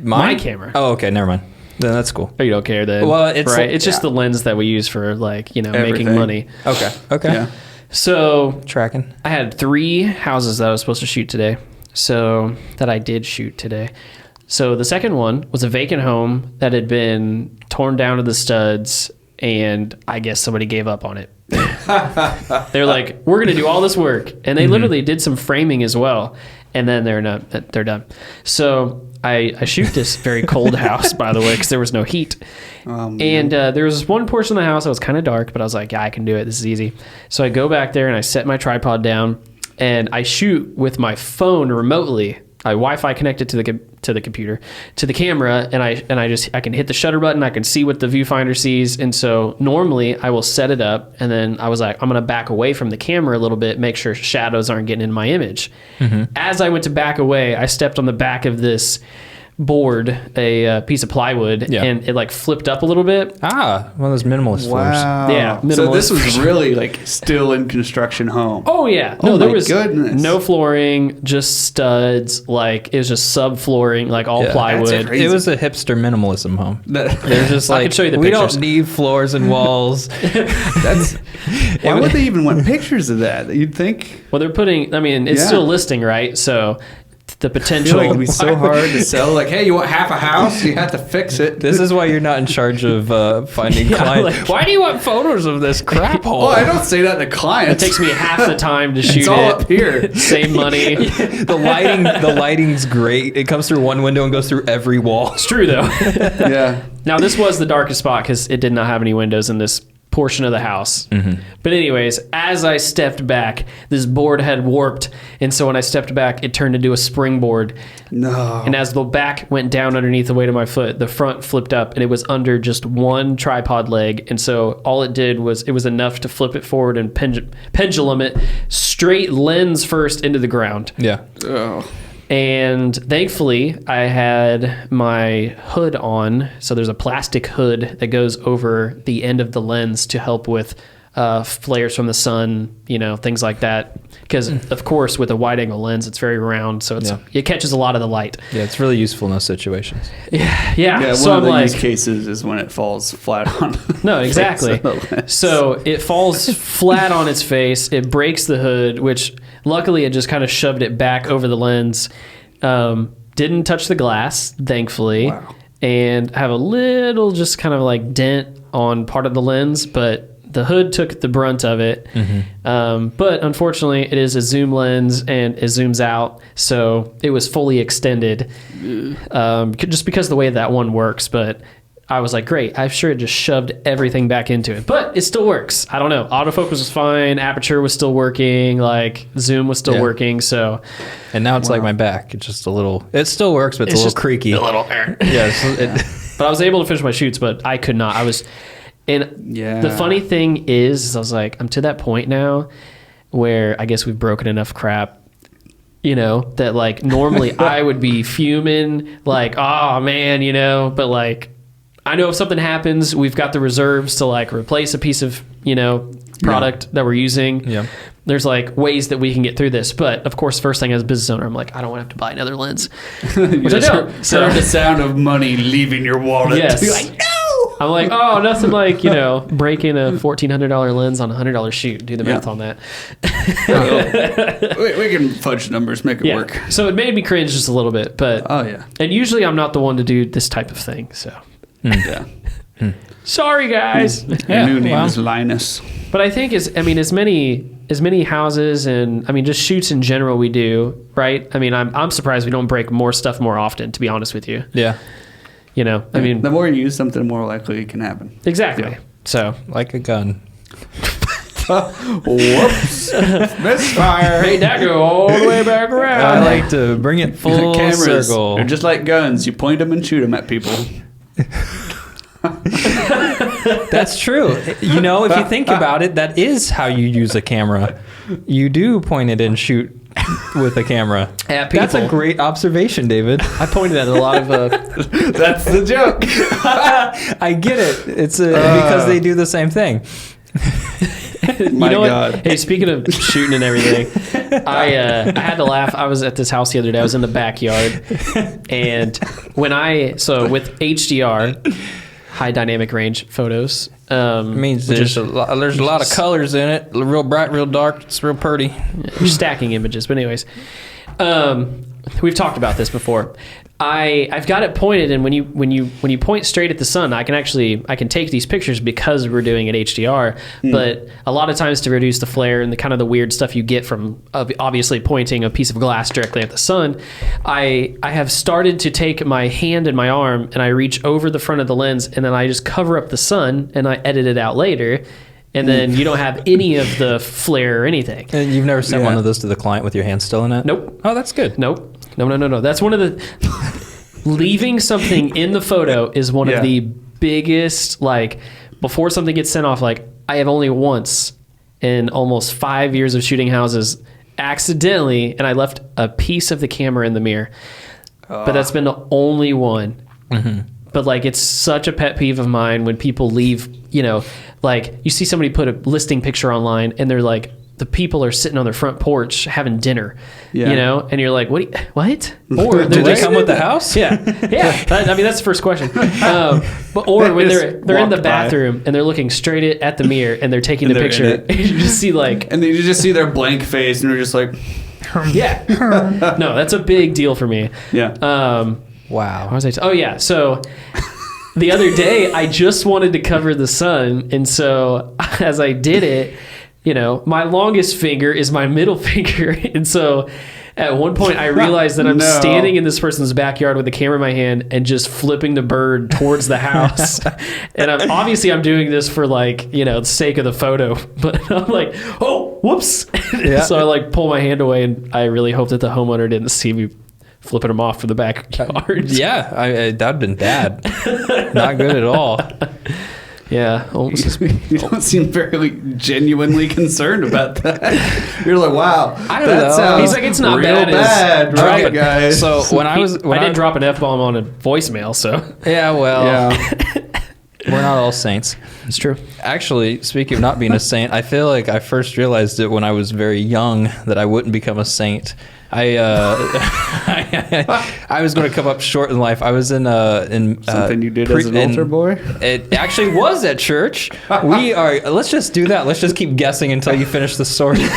My camera. Oh, okay. Never mind. Then that's cool. Oh, you don't care then? Well, it's right. like- It's just yeah. the lens that we use for making Everything. money. Okay. Okay. Yeah. So Tracking. I had 3 houses that I was supposed to shoot today. So that I did shoot today. So the second one was a vacant home that had been torn down to the studs, and I guess somebody gave up on it. They're like, we're gonna do all this work, and they literally did some framing as well, and then they're done. So I shoot this very cold house, by the way, because there was no heat. And there was one portion of the house that was kind of dark, but I was like, yeah, I can do it. This is easy. So I go back there and I set my tripod down and I shoot with my phone remotely. I Wi-Fi connected to the computer, to the camera, and I can hit the shutter button. I can see what the viewfinder sees, and so normally I will set it up, and then I was like, I'm gonna back away from the camera a little bit, make sure shadows aren't getting in my image. As I went to back away, I stepped on the back of this board, a piece of plywood, Yeah. and it flipped up a little bit. Ah, one of those minimalist floors. Wow. Yeah, So this minimalist. was really still in construction home. Oh yeah, Oh, no, there my was goodness. no flooring, just studs. It was just subflooring, all Yeah. plywood. That's crazy. It was a hipster minimalism home. That- They're just I like, could show you the we pictures. don't need floors and walls. That's why would they even want pictures of that? You'd think Well, they're putting. I mean, it's Yeah. still listing, right? So the I feel potential. like it'd be so hard to sell. Like, hey, you want half a house? You have to fix it. This is why you're not in charge of finding Yeah, clients. Why do you want photos of this crap hole? Oh, I don't say that to It clients. takes me half the time to shoot It's all it. up here. Same money. the lighting's great. It comes through one window and goes through every wall. It's true though. Yeah. Now this was the darkest spot because it did not have any windows in this portion of the house. But anyways, as I stepped back, this board had warped, and so when I stepped back, it turned into a springboard. No. And as the back went down underneath the weight of my foot, the front flipped up, and it was under just one tripod leg. And so all it did was it was enough to flip it forward and pendulum it straight lens first into the ground. Yeah. Oh. And thankfully, I had my hood on. So there's a plastic hood that goes over the end of the lens to help with flares from the sun, things like that. Because, of course, with a wide-angle lens, it's very round, so it catches a lot of the light. Yeah, it's really useful in those situations. Yeah. Yeah, So one of I'm the use like, cases is when it falls flat on. no, exactly. So it falls flat on its face. It breaks the hood, which luckily it just kind of shoved it back over the lens. Didn't touch the glass, thankfully. Wow. And have a little just kind of dent on part of the lens, but the hood took the brunt of it. But unfortunately, it is a zoom lens and it zooms out. So it was fully extended just because of the way that one works. But I was like, great. I'm sure it just shoved everything back into it. But it still works. I don't know. Autofocus was fine. Aperture was still working. Zoom was still working. So, And now it's like my back. It's just a little. It still works, but it's a little just creaky. a little. Yeah. But I was able to finish my shoots, but I could not. And Yeah. the funny thing is I was like, I'm to that point now where I guess we've broken enough crap, that normally I would be fuming, oh man, but I know if something happens, we've got the reserves to replace a piece of, product that we're using. Yeah. There's ways that we can get through this. But of course, first thing as a business owner, I'm like, I don't want to have to buy another lens. Which I don't. So the sound of money leaving your wallet. Yes. You're like, no. I'm like, oh, nothing breaking a $1,400 lens on a $100 shoot. Do the math on that. we can fudge numbers, make it work. So it made me cringe just a little bit, but Oh yeah. and usually I'm not the one to do this type of thing. So Yeah. sorry, guys. Your new name well. is Linus. But I think as many houses and just shoots in general we do, right? I'm surprised we don't break more stuff more often. To be honest with you, Yeah. the The more you use something, the more likely it can happen. exactly. So Like a gun. Whoops. Misfire. made that go all the way back around. I like to bring it full Cameras circle. are just like guns. You point them and shoot them at people. That's true. You know, if you think about it, that is how you use a camera. You do point it and shoot with a camera. At people. That's a great observation, David. I pointed at a lot of. That's the joke. I get it. It's because they do the same thing. My you know God. What? Hey, speaking of shooting and everything, I had to laugh. I was at this house the other day. I was in the backyard, and with HDR, high dynamic range photos, It means there's a lot of colors in it. Real bright, real dark. It's real pretty. You're stacking images, but anyways, we've talked about this before. I've got it pointed, and when you point straight at the sun, I can take these pictures because we're doing it HDR. But a lot of times to reduce the flare and the kind of the weird stuff you get from obviously pointing a piece of glass directly at the sun, I have started to take my hand and my arm and I reach over the front of the lens and then I just cover up the sun and I edit it out later. And then you don't have any of the flare or anything. And you've never sent one of those to the client with your hand still in it? Nope. Oh, that's good. Nope. No. That's one of the... Leaving something in the photo is one of the biggest, like, before something gets sent off, like, I have only once in almost 5 years of shooting houses accidentally, and I left a piece of the camera in the mirror. But that's been the only one. Mm-hmm. But, like, it's such a pet peeve of mine when people leave, you know, like, you see somebody put a listing picture online, and they're like, the people are sitting on their front porch having dinner, you know, and you're like, what? Or Did they come with the house? Yeah. I mean, that's the first question. Or when they're in the bathroom and they're looking straight at the mirror and they're taking the picture, and you just see like, and then you just see their blank face, and you're just like, yeah. No, that's a big deal for me. yeah. Wow. What was I? Oh yeah. So the other day, I just wanted to cover the sun, and so as I did it, you know, my longest finger is my middle finger. And so at one point I realized that I'm standing in this person's backyard with the camera in my hand and just flipping the bird towards the house. And I'm doing this for like, you know, the sake of the photo. But I'm like, oh, whoops. Yeah. So I like pull my hand away and I really hope that the homeowner didn't see me flipping them off for the backyard. Yeah, that'd have been bad. Not good at all. Yeah, almost. You don't seem very genuinely concerned about that. You're like, wow, I don't know. Sounds He's like, it's not real bad, right, guys? So when I didn't drop an F-bomb on a voicemail, so. Yeah, well, yeah. we're not all saints. It's true. Actually, speaking of not being a saint, I feel like I first realized it when I was very young that I wouldn't become a saint. I was going to come up short in life. I was in something you did as an altar boy. It actually was at church. Let's just do that. Let's just keep guessing until you finish the story. No,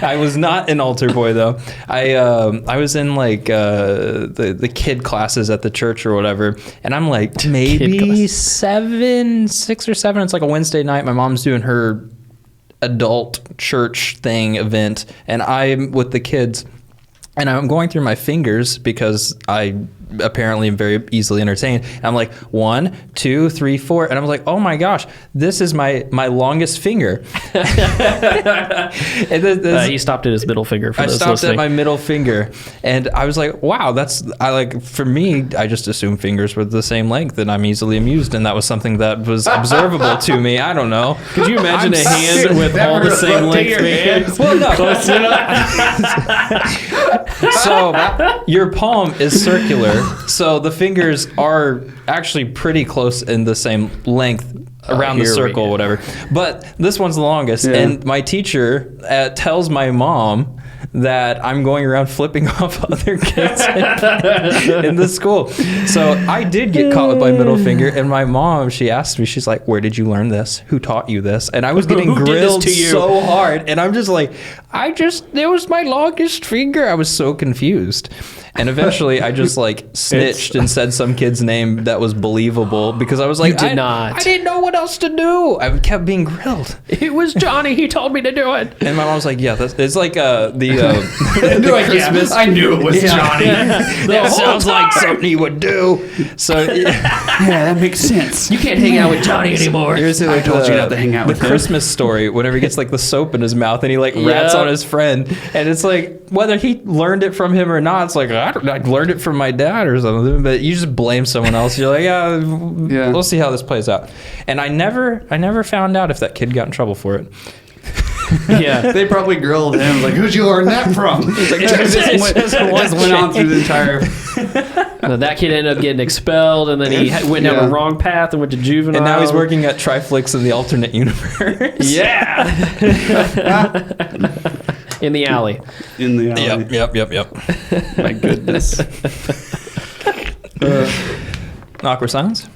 I was not an altar boy though. I was in like the kid classes at the church or whatever, and I'm like maybe 6 or 7. It's like a Wednesday night. My mom's doing her adult church thing event, and I'm with the kids, and I'm going through my fingers because I apparently am very easily entertained. And I'm like 1, 2, 3, 4, and I was like, oh my gosh, this is my longest finger. And he stopped at his middle finger. For I those stopped listening. at my middle finger, and I was like, wow, for me, I just assumed fingers were the same length, and I'm easily amused, and that was something that was observable to me. I don't know. Could you imagine a hand with all the same length fingers? Well, no. So your palm is circular, so the fingers are actually pretty close in the same length around the circle or whatever. But this one's the longest, and my teacher tells my mom that I'm going around flipping off other kids in the school. So I did get caught with my middle finger, and my mom, she asked me, she's like, where did you learn this? Who taught you this? And I was getting grilled so hard, and I'm just like, it was my longest finger. I was so confused. And eventually I just like snitched and said some kid's name that was believable because I was like, You did not. I didn't know what else to do. I kept being grilled. It was Johnny. He told me to do it. And my mom was like, yeah, it's like the Christmas. I knew it was Johnny. That sounds like something he would do. So Yeah, that makes sense. You can't hang out with Johnny anymore. here's I told you not to hang out with the him. Christmas story. Whenever he gets like the soap in his mouth and he like rats Yep. on his friend, and it's like whether he learned it from him or not, it's like I learned it from my dad or something. But you just blame someone else. You're like, yeah, we'll see how this plays out. And I never found out if that kid got in trouble for it. Yeah. They probably grilled him like, "Who'd you learn that from?" He's like, it just went on through the entire. No, that kid ended up getting expelled, and then he went down the wrong path and went to juvenile. And now he's working at Triflix in the alternate universe. Yeah. In the alley. In the alley. Yep. My goodness. Awkward silence.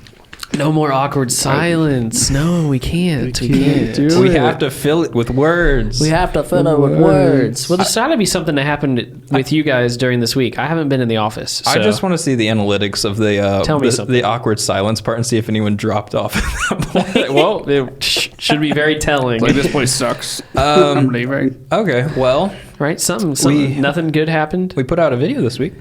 No more awkward silence. No, we can't. We can't. We have to fill it with words. We have to fill it with words. Well, there's got to be something that happened with you guys during this week. I haven't been in the office. So. I just want to see the analytics of Tell me something. the awkward silence part and see if anyone dropped off at that point. Well, it should be very telling. Like, this place sucks. I'm leaving. Okay, well, Right? Something nothing good happened. we put out a video this week.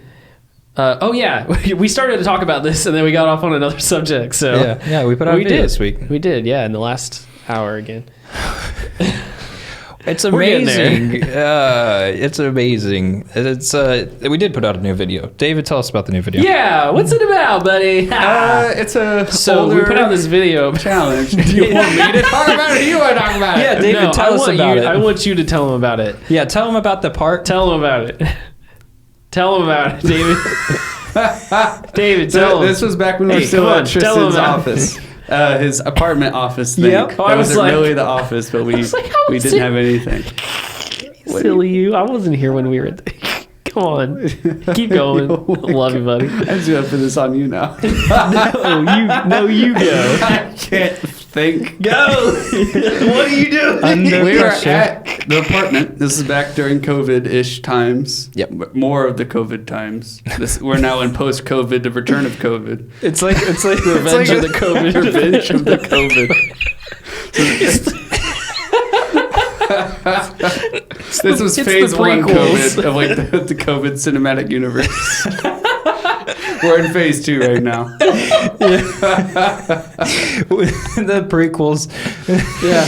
Oh yeah, we started to talk about this and then we got off on another subject. So Yeah, we put out a video this week. We did, yeah, in the last hour again. It's We're getting amazing. It's amazing. We did put out a new video. David, tell us about the new video. Yeah, what's it about, buddy? It's a So we put out this video. challenge. Do you want me to talk about it, or do you want to talk about it? Yeah, David, No, tell us about it. I want you to tell them about it. Yeah, tell them about the part. Tell them about it. Tell them about it, David. David, tell So them. this was back when we were Hey, still come at on, tell Tristan's them about office. His apartment office thing. Yep. That I was wasn't like- really the office, but we like, how we is didn't it- have anything. Silly you. I wasn't here when we were. Come on. Keep going. Love you, buddy. I'm just gonna put this on you now. You go. I can't think. Go. What are you doing? We were at the apartment. This is back during COVID-ish times. Yep. More of the COVID times. We're now in post-COVID, the return of COVID. It's like the Revenge of the COVID. Revenge of the COVID. This was It's phase the one prequels. COVID of like the COVID cinematic universe. We're in phase 2 right now. the prequels. Yeah.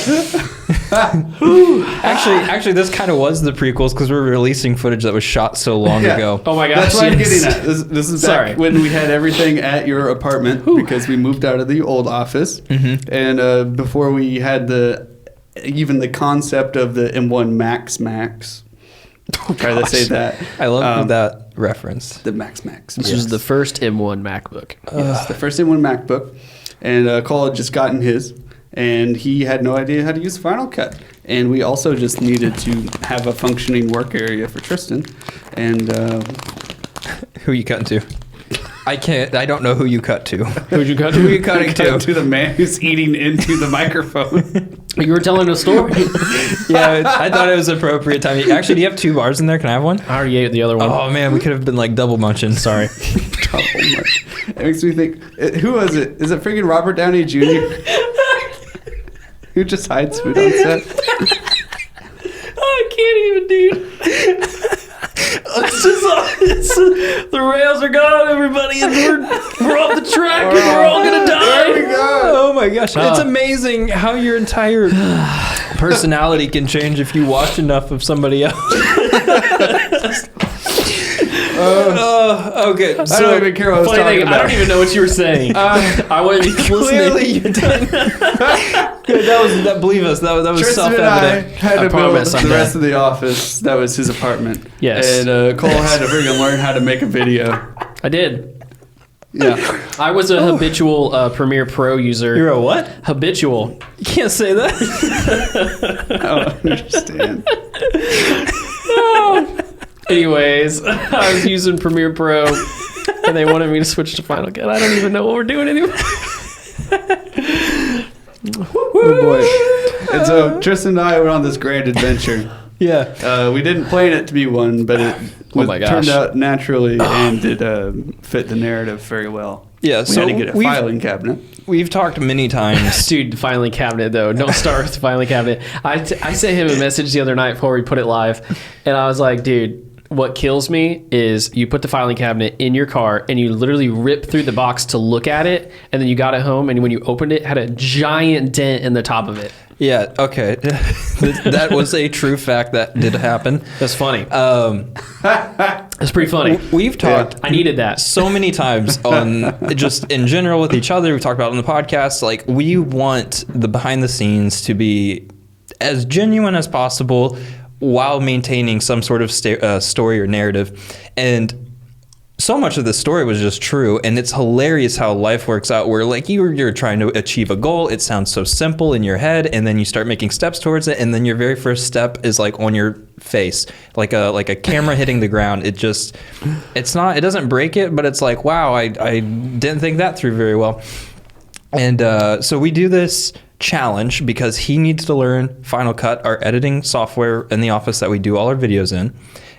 Actually, this kind of was the prequels because we're releasing footage that was shot so long Yeah. ago. Oh my gosh. That's what I'm yes. getting at. This is back Sorry. when we had everything at your apartment because we moved out of the old office. Mm-hmm. And before we had even the concept of the M1 Max. Try to say that. I love that reference. The Max. This was the first M1 MacBook. Yes, the first M1 MacBook. And Cole had just gotten his. And he had no idea how to use Final Cut. And we also just needed to have a functioning work area for Tristan. And Who you cutting to? I don't know who you cut to. Who'd you cut Who are you cutting cut to? to the man who's eating into the microphone. You were telling a story. Yeah, I thought it was appropriate time. Actually, do you have 2 bars in there? Can I have one? I already ate the other one. Oh man, we could have been like double munching. Sorry. Double much. It makes me think, who was it? Is it freaking Robert Downey Jr.? Who just hides food on set? I can't even, dude. The rails are gone, everybody, and we're off the track, and we're all gonna die. There we go. Oh my gosh, it's amazing how your entire personality can change if you watch enough of somebody else. Okay, I don't even care what I was Funny talking thing, I about. don't even know what you were saying. I wasn't even clearly listening. you didn't. that believe us, that was Tristan and I self-evident. had I to build promise the I'm rest of the office. That was his apartment. Yes. And Cole had to freaking learn how to make a video. I did. Yeah. I was a habitual Premiere Pro user. You're a what? Habitual. You can't say that. I don't understand. Anyways, I was using Premiere Pro, and they wanted me to switch to Final Cut. I don't even know what we're doing anymore. Oh boy. And so Tristan and I were on this grand adventure. Yeah. We didn't plan it to be one, but it Oh my gosh. turned out naturally and it fit the narrative very well. Yeah, We so had to get a filing cabinet. We've talked many times. Dude, filing cabinet though. Don't start with the filing cabinet. I sent him a message the other night before we put it live, and I was like, dude, what kills me is you put the filing cabinet in your car and you literally rip through the box to look at it, and then you got it home, and when you opened it, it had a giant dent in the top of it. Yeah, okay. That was a true fact that did happen. That's funny. It's pretty funny. We've talked I needed that. so many times on just in general with each other. We talked about it on the podcast. Like, we want the behind the scenes to be as genuine as possible while maintaining some sort of story or narrative. And so much of the story was just true, and it's hilarious how life works out where like you're trying to achieve a goal. It sounds so simple in your head, and then you start making steps towards it, and then your very first step is like on your face, like a camera hitting the ground. It doesn't break it, but it's like, wow, I didn't think that through very well. And so we do this challenge because he needs to learn Final Cut, our editing software in the office that we do all our videos in,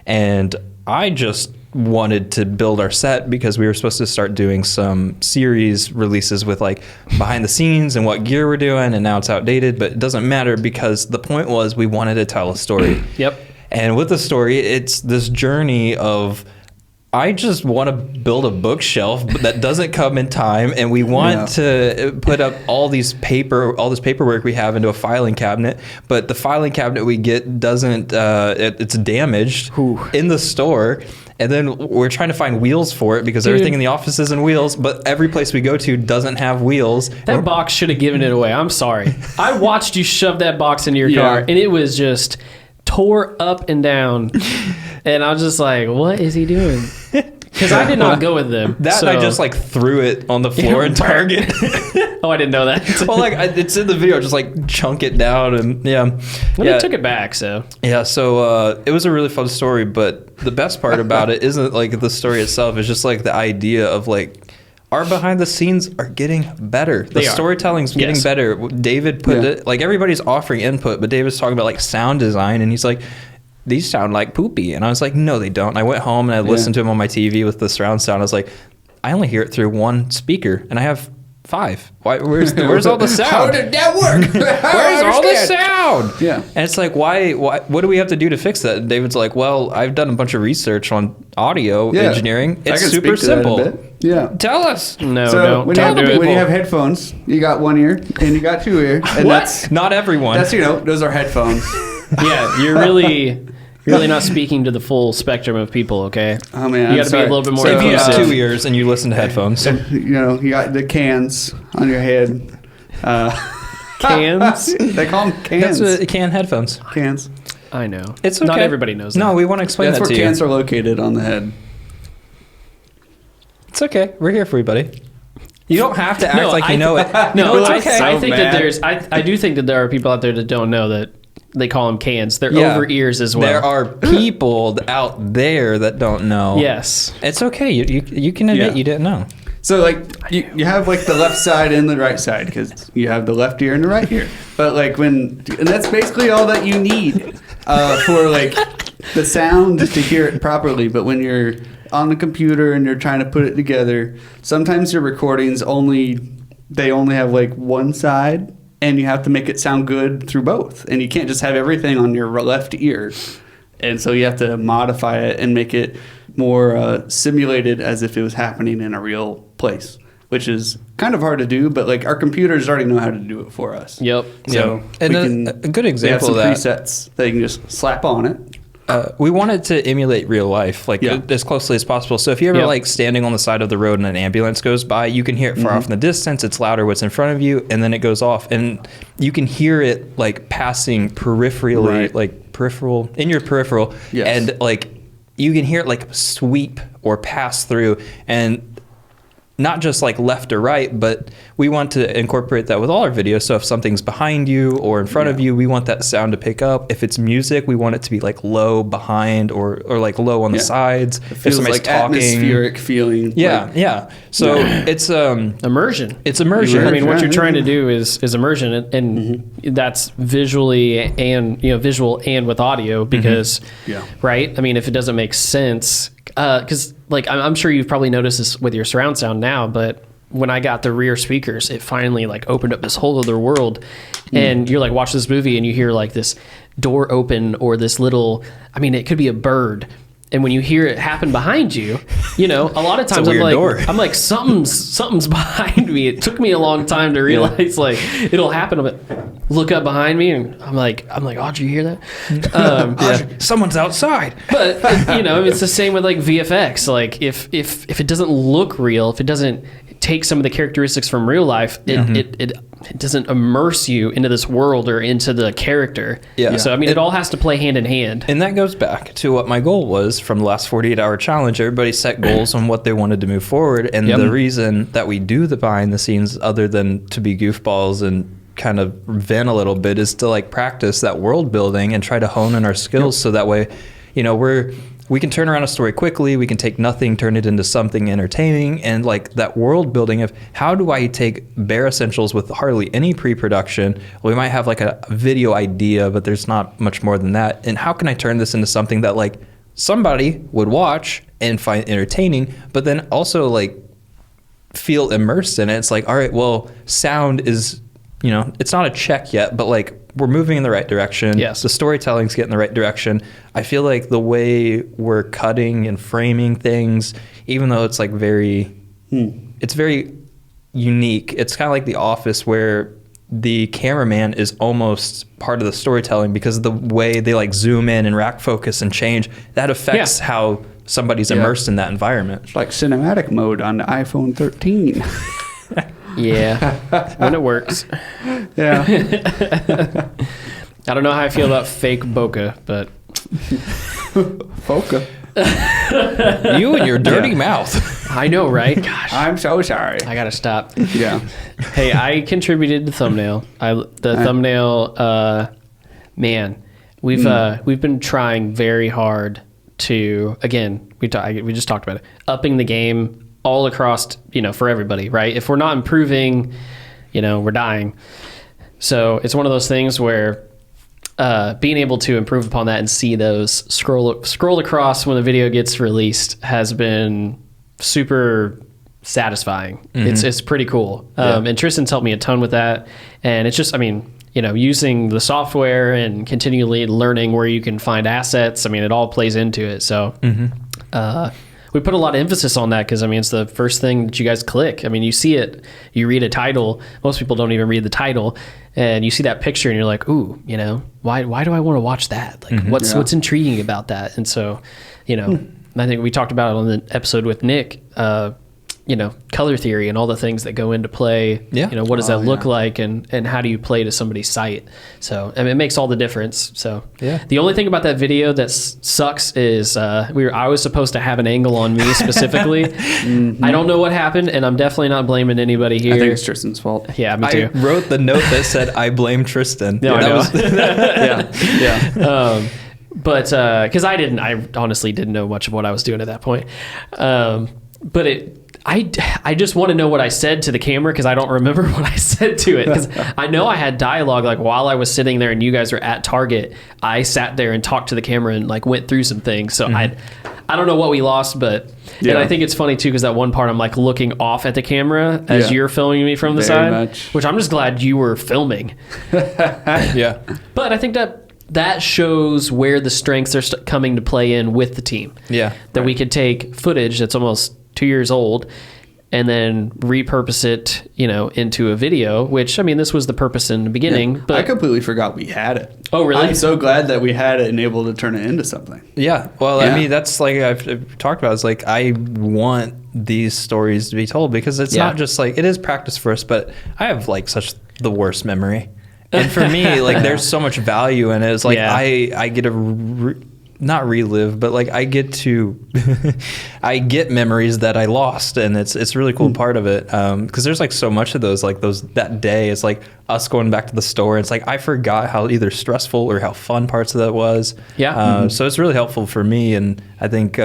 and I just wanted to build our set because we were supposed to start doing some series releases with like behind the scenes and what gear we're doing, and now it's outdated, but it doesn't matter because the point was we wanted to tell a story. Yep. And with the story, it's this journey of I just want to build a bookshelf that doesn't come in time, and we want to put up all this paperwork we have into a filing cabinet, but the filing cabinet we get doesn't, it's damaged in the store, and then we're trying to find wheels for it because everything in the office is in wheels, but every place we go to doesn't have wheels. That box should have given it away. I'm sorry. I watched you shove that box into your car, and it was just tore up and down. And I was just like, what is he doing? Because I did not go with them. I just like threw it on the floor in Target. Oh, I didn't know that. Well, like it's in the video, just like chunk it down and They took it back, so. Yeah, so it was a really fun story, but the best part about it isn't like the story itself. It's just like the idea of like our behind the scenes are getting better. The storytelling's getting better. David put it, like everybody's offering input, but David's talking about like sound design, and he's like, these sound like poopy. And I was like, no, they don't. And I went home and I listened to them on my TV with the surround sound. I was like, I only hear it through one speaker and I have 5. Where's all the sound? How did that work? Where's all the sound? Yeah. And it's like, why, what do we have to do to fix that? And David's like, well, I've done a bunch of research on audio engineering. It's super simple. Yeah. Tell us. No, So don't. when Don't do it. you have headphones, you got one ear and you got 2 ears. And Not everyone. That's those are headphones. Yeah, you're really not speaking to the full spectrum of people, okay? Oh man, You got to be a little bit more So if you have inclusive. 2 ears and you listen to headphones. You got the cans on your head. Cans? They call them cans. That's what can headphones. Cans. I know. It's okay. Not everybody knows that. No, we want to explain That's that where to cans you. are located on the head. It's okay. We're here for you, buddy. You don't have to act like you know it. No, it's okay. I think that mad. I do think that there are people out there that don't know that they call them cans. They're over ears as well. There are people out there that don't know. Yes. It's okay. You can admit you didn't know. So like you have like the left side and the right side because you have the left ear and the right ear. But like and that's basically all that you need for like the sound to hear it properly. But when you're on the computer and you're trying to put it together, sometimes your recordings only have like one side, and you have to make it sound good through both. And you can't just have everything on your left ear. And so you have to modify it and make it more simulated as if it was happening in a real place, which is kind of hard to do, but like our computers already know how to do it for us. Yep. So And a good example of they have that. some presets that you can just slap on it. We wanted to emulate real life, like as closely as possible. So if you're ever like standing on the side of the road and an ambulance goes by, you can hear it far off in the distance. It's louder what's in front of you, and then it goes off, and you can hear it like passing peripherally, like peripheral in your peripheral, and like you can hear it like sweep or pass through. And not just like left or right, but we want to incorporate that with all our videos. So if something's behind you or in front of you, we want that sound to pick up. If it's music, we want it to be like low behind or like low on the sides. It feels if somebody's like atmospheric feeling. Yeah. So it's immersion. It's immersion. I mean, what you're trying to do is immersion, and that's visually and visual and with audio because right. I mean, if it doesn't make sense, because like I'm sure you've probably noticed this with your surround sound now, but when I got the rear speakers, it finally like opened up this whole other world. And you're like watching this movie and you hear like this door open or this little, I mean, it could be a bird. And when you hear it happen behind you, a lot of times I'm like, something's behind me. It took me a long time to realize like it'll happen. But look up behind me and I'm like, oh, did you hear that? Someone's outside. But it's the same with like VFX. Like if it doesn't look real, if it doesn't take some of the characteristics from real life, it doesn't immerse you into this world or into the character. Yeah. So I mean, it all has to play hand in hand. And that goes back to what my goal was from the last 48-hour challenge. Everybody set goals on what they wanted to move forward, and the reason that we do the behind the scenes, other than to be goofballs and kind of vent a little bit, is to like practice that world building and try to hone in our skills so that way, we can turn around a story quickly. We can take nothing, turn it into something entertaining. And like that world building of how do I take bare essentials with hardly any pre-production? We might have like a video idea, but there's not much more than that. And how can I turn this into something that like somebody would watch and find entertaining, but then also like feel immersed in it? It's like, all right, well, sound is, it's not a check yet, but like we're moving in the right direction. Yes. The storytelling's getting the right direction. I feel like the way we're cutting and framing things, even though it's like it's very unique. It's kind of like The Office where the cameraman is almost part of the storytelling because of the way they like zoom in and rack focus and change. That affects how somebody's immersed in that environment. It's like cinematic mode on the iPhone 13. Yeah, when it works. Yeah. I don't know how I feel about fake bokeh, but Bokeh. You and your dirty mouth. I know, right? Gosh, I'm so sorry. I gotta stop. Yeah. Hey, I contributed the thumbnail. Thumbnail. Man, we've been trying very hard to, again, we just talked about it, upping the game all across, for everybody, right? If we're not improving, we're dying. So it's one of those things where being able to improve upon that and see those scroll across when the video gets released has been super satisfying. Mm-hmm. It's pretty cool. And Tristan's helped me a ton with that. And it's just, using the software and continually learning where you can find assets. It all plays into it. So, we put a lot of emphasis on that because, it's the first thing that you guys click. You see it, you read a title. Most people don't even read the title. And you see that picture and you're like, ooh, why do I want to watch that? Like, what's intriguing about that? And so, I think we talked about it on the episode with Nick, color theory and all the things that go into play. Yeah. What does that look like and how do you play to somebody's site? So, it makes all the difference. So, the only thing about that video that sucks is I was supposed to have an angle on me specifically. Mm-hmm. I don't know what happened, and I'm definitely not blaming anybody here. I think it's Tristan's fault. Yeah, me too. I wrote the note that said, I blame Tristan. No, I know. Yeah. But because I honestly didn't know much of what I was doing at that point. But I just want to know what I said to the camera because I don't remember what I said to it. Because I know I had dialogue like while I was sitting there and you guys were at Target. I sat there and talked to the camera and like went through some things. So I don't know what we lost, but and I think it's funny too because that one part I'm like looking off at the camera as you're filming me from the side, which I'm just glad you were filming. Yeah, but I think that shows where the strengths are coming to play in with the team. Yeah, that we could take footage that's almost 2 years old and then repurpose it, into a video, which, this was the purpose in the beginning. Yeah. But I completely forgot we had it. Oh, really? I'm so glad that we had it and able to turn it into something. Yeah. Well, that's like I've talked about. It's like I want these stories to be told because it's not just like, it is practice for us, but I have like such the worst memory. And for me, like there's so much value in it. It's like I get to not relive, but like I get to I get memories that I lost, and it's a really cool part of it, because there's like so much of those, like that day is like us going back to the store. It's like I forgot how either stressful or how fun parts of that was. So it's really helpful for me, and I think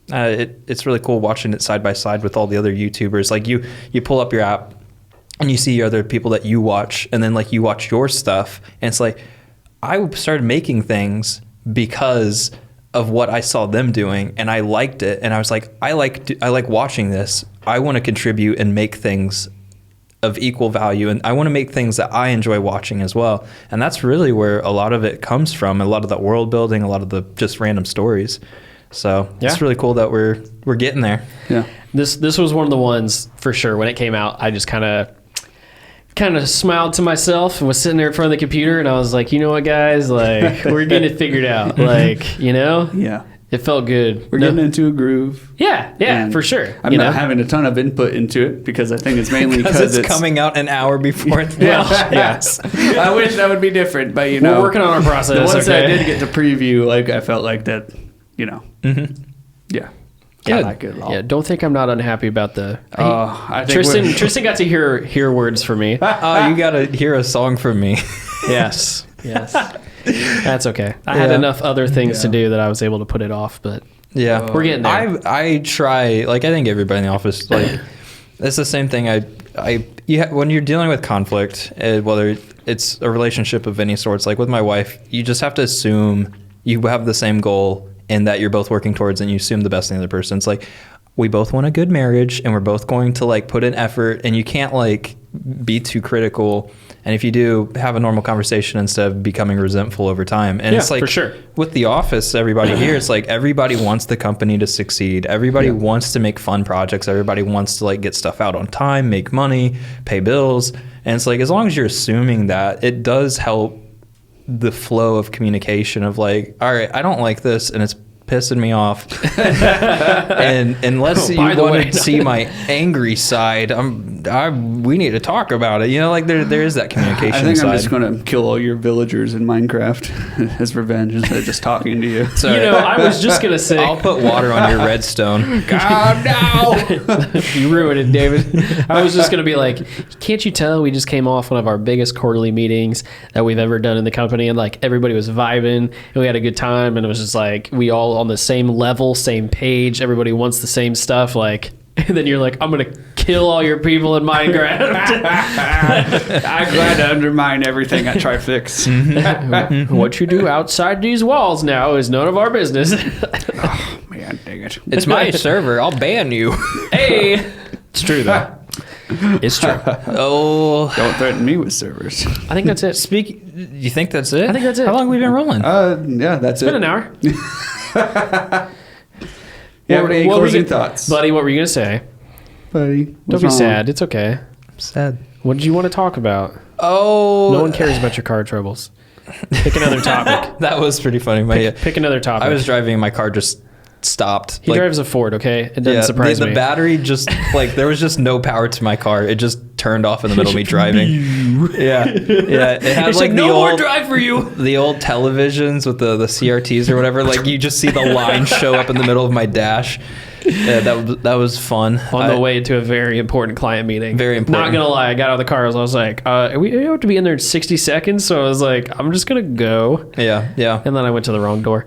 it's really cool watching it side by side with all the other YouTubers. Like you pull up your app and you see other people that you watch, and then like you watch your stuff, and it's like I started making things because of what I saw them doing, and I liked it, and I was like, I like watching this. I want to contribute and make things of equal value, and I want to make things that I enjoy watching as well. And that's really where a lot of it comes from, a lot of that world building, a lot of the just random stories. So it's really cool that we're getting there. Yeah. This was one of the ones for sure. When it came out, I just kind of smiled to myself and was sitting there in front of the computer, and I was like, you know what, guys, like we're getting it figured out. Like, you know, it felt good. We're getting into a groove. Yeah, for sure. I'm not having a ton of input into it because I think it's mainly because it's coming out an hour before it's Yes. I wish that would be different, but we're working on our process. The ones that I did get to preview, like I felt like that, yeah. Good. I like it a lot. Yeah, don't think I'm not unhappy about the. I think Tristan got to hear words from me. Oh, you got to hear a song from me. Yes. That's okay. I had enough other things to do that I was able to put it off, but we're getting there. I try, like I think everybody in the office, like it's the same thing. When you're dealing with conflict, whether it's a relationship of any sorts, like with my wife, you just have to assume you have the same goal and that you're both working towards, and you assume the best in the other person. It's like, we both want a good marriage, and we're both going to like put in effort, and you can't like be too critical. And if you do, have a normal conversation instead of becoming resentful over time. And it's like, for sure. With the office, everybody here, it's like everybody wants the company to succeed. Everybody wants to make fun projects. Everybody wants to like get stuff out on time, make money, pay bills. And it's like, as long as you're assuming that, it does help the flow of communication of like, all right, I don't like this and it's pissing me off. And unless you want to see my angry side, we need to talk about it. You know, like there is that communication I think side. I'm just going to kill all your villagers in Minecraft as revenge instead of just talking to you. So, I was just going to say, I'll put water on your redstone. God, no! You ruined it, David. I was just going to be like, can't you tell we just came off one of our biggest quarterly meetings that we've ever done in the company, and like everybody was vibing and we had a good time, and it was just like we all on the same level, same page, everybody wants the same stuff, like, and then you're like, I'm gonna kill all your people in Minecraft. I'm glad to undermine everything at Triflix. What you do outside these walls now is none of our business. Oh man, dang it. It's my server. I'll ban you. Hey, it's true though. It's true. Oh, Don't threaten me with servers. I think that's it. You think that's it? I think that's it. How long have we been rolling? Yeah, that's It's it. been an hour. Yeah, any closing thoughts? Buddy, what were you going to say? Buddy, Don't what's be wrong? sad. It's okay. I'm sad. What did you want to talk about? Oh, No one cares about your car troubles. Pick another topic. That was pretty funny. Pick another topic. I was driving and my car just stopped. He drives a Ford, okay? It doesn't surprise me. The battery just, like, there was just no power to my car. It just turned off in the middle of me driving. Yeah. It had It's like like, the no more old, drive for you. the old televisions with the CRTs or whatever. Like, you just see the line show up in the middle of my dash. Yeah, that was fun. On the way to a very important client meeting. Very important. Not gonna lie, I got out of the car. I was like, we have to be in there in 60 seconds. So I was like, I'm just gonna go. Yeah. And then I went to the wrong door.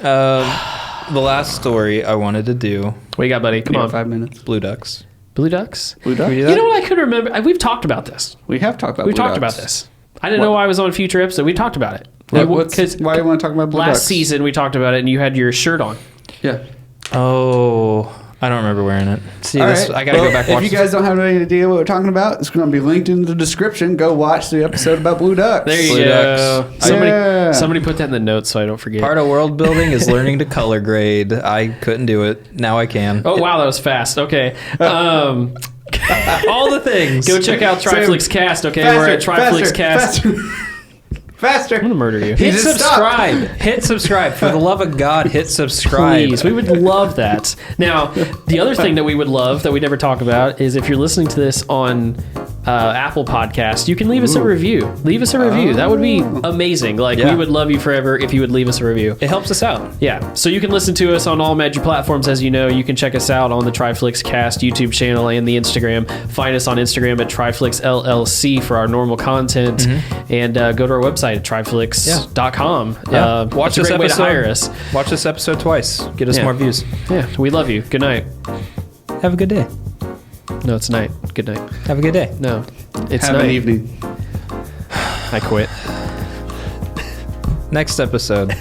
The last story I wanted to do, What you got, buddy? Come on. 5 minutes. Blue Ducks. Blue Ducks? Blue Duck? Can we do You that? know what I could remember? We've talked about this. We have talked about We Blue talked Ducks. about this. I didn't know why I was on a future episode. We talked about it. Why Why do you want to talk about Blue last Ducks? season we talked about it, and you had your shirt on. Yeah. Oh, I don't remember wearing it. See, All this, right. I gotta go back and watch If you guys don't have any idea what we're talking about, it's going to be linked in the description. Go watch the episode about Blue Ducks. There you Blue go. Ducks. Somebody put that in the notes so I don't forget. Part of world building is learning to color grade. I couldn't do it. Now I can. Oh, wow, that was fast. Okay. All the things. Go check out Triflix Cast, okay? We're at Triflix Cast. Faster. I'm going to murder you. Hit just subscribe. Hit subscribe. For the love of God, hit subscribe. Please, we would love that. Now, the other thing that we would love that we never talk about is if you're listening to this on Apple Podcast, you can leave us a review. Leave us a review. That would be amazing. Like, we would love you forever if you would leave us a review. It helps us out. Yeah. So you can listen to us on all major platforms, as you know. You can check us out on the Triflix Cast YouTube channel and the Instagram. Find us on Instagram at Triflix LLC for our normal content. And go to our website at triflix.com. Yeah. Watch this episode. Way to hire us. Watch this episode twice. Get us more views. Yeah. We love you. Good night. Have a good day. No, it's night. Good night. Have a good day. No, it's Have night. an evening. I quit. Next episode.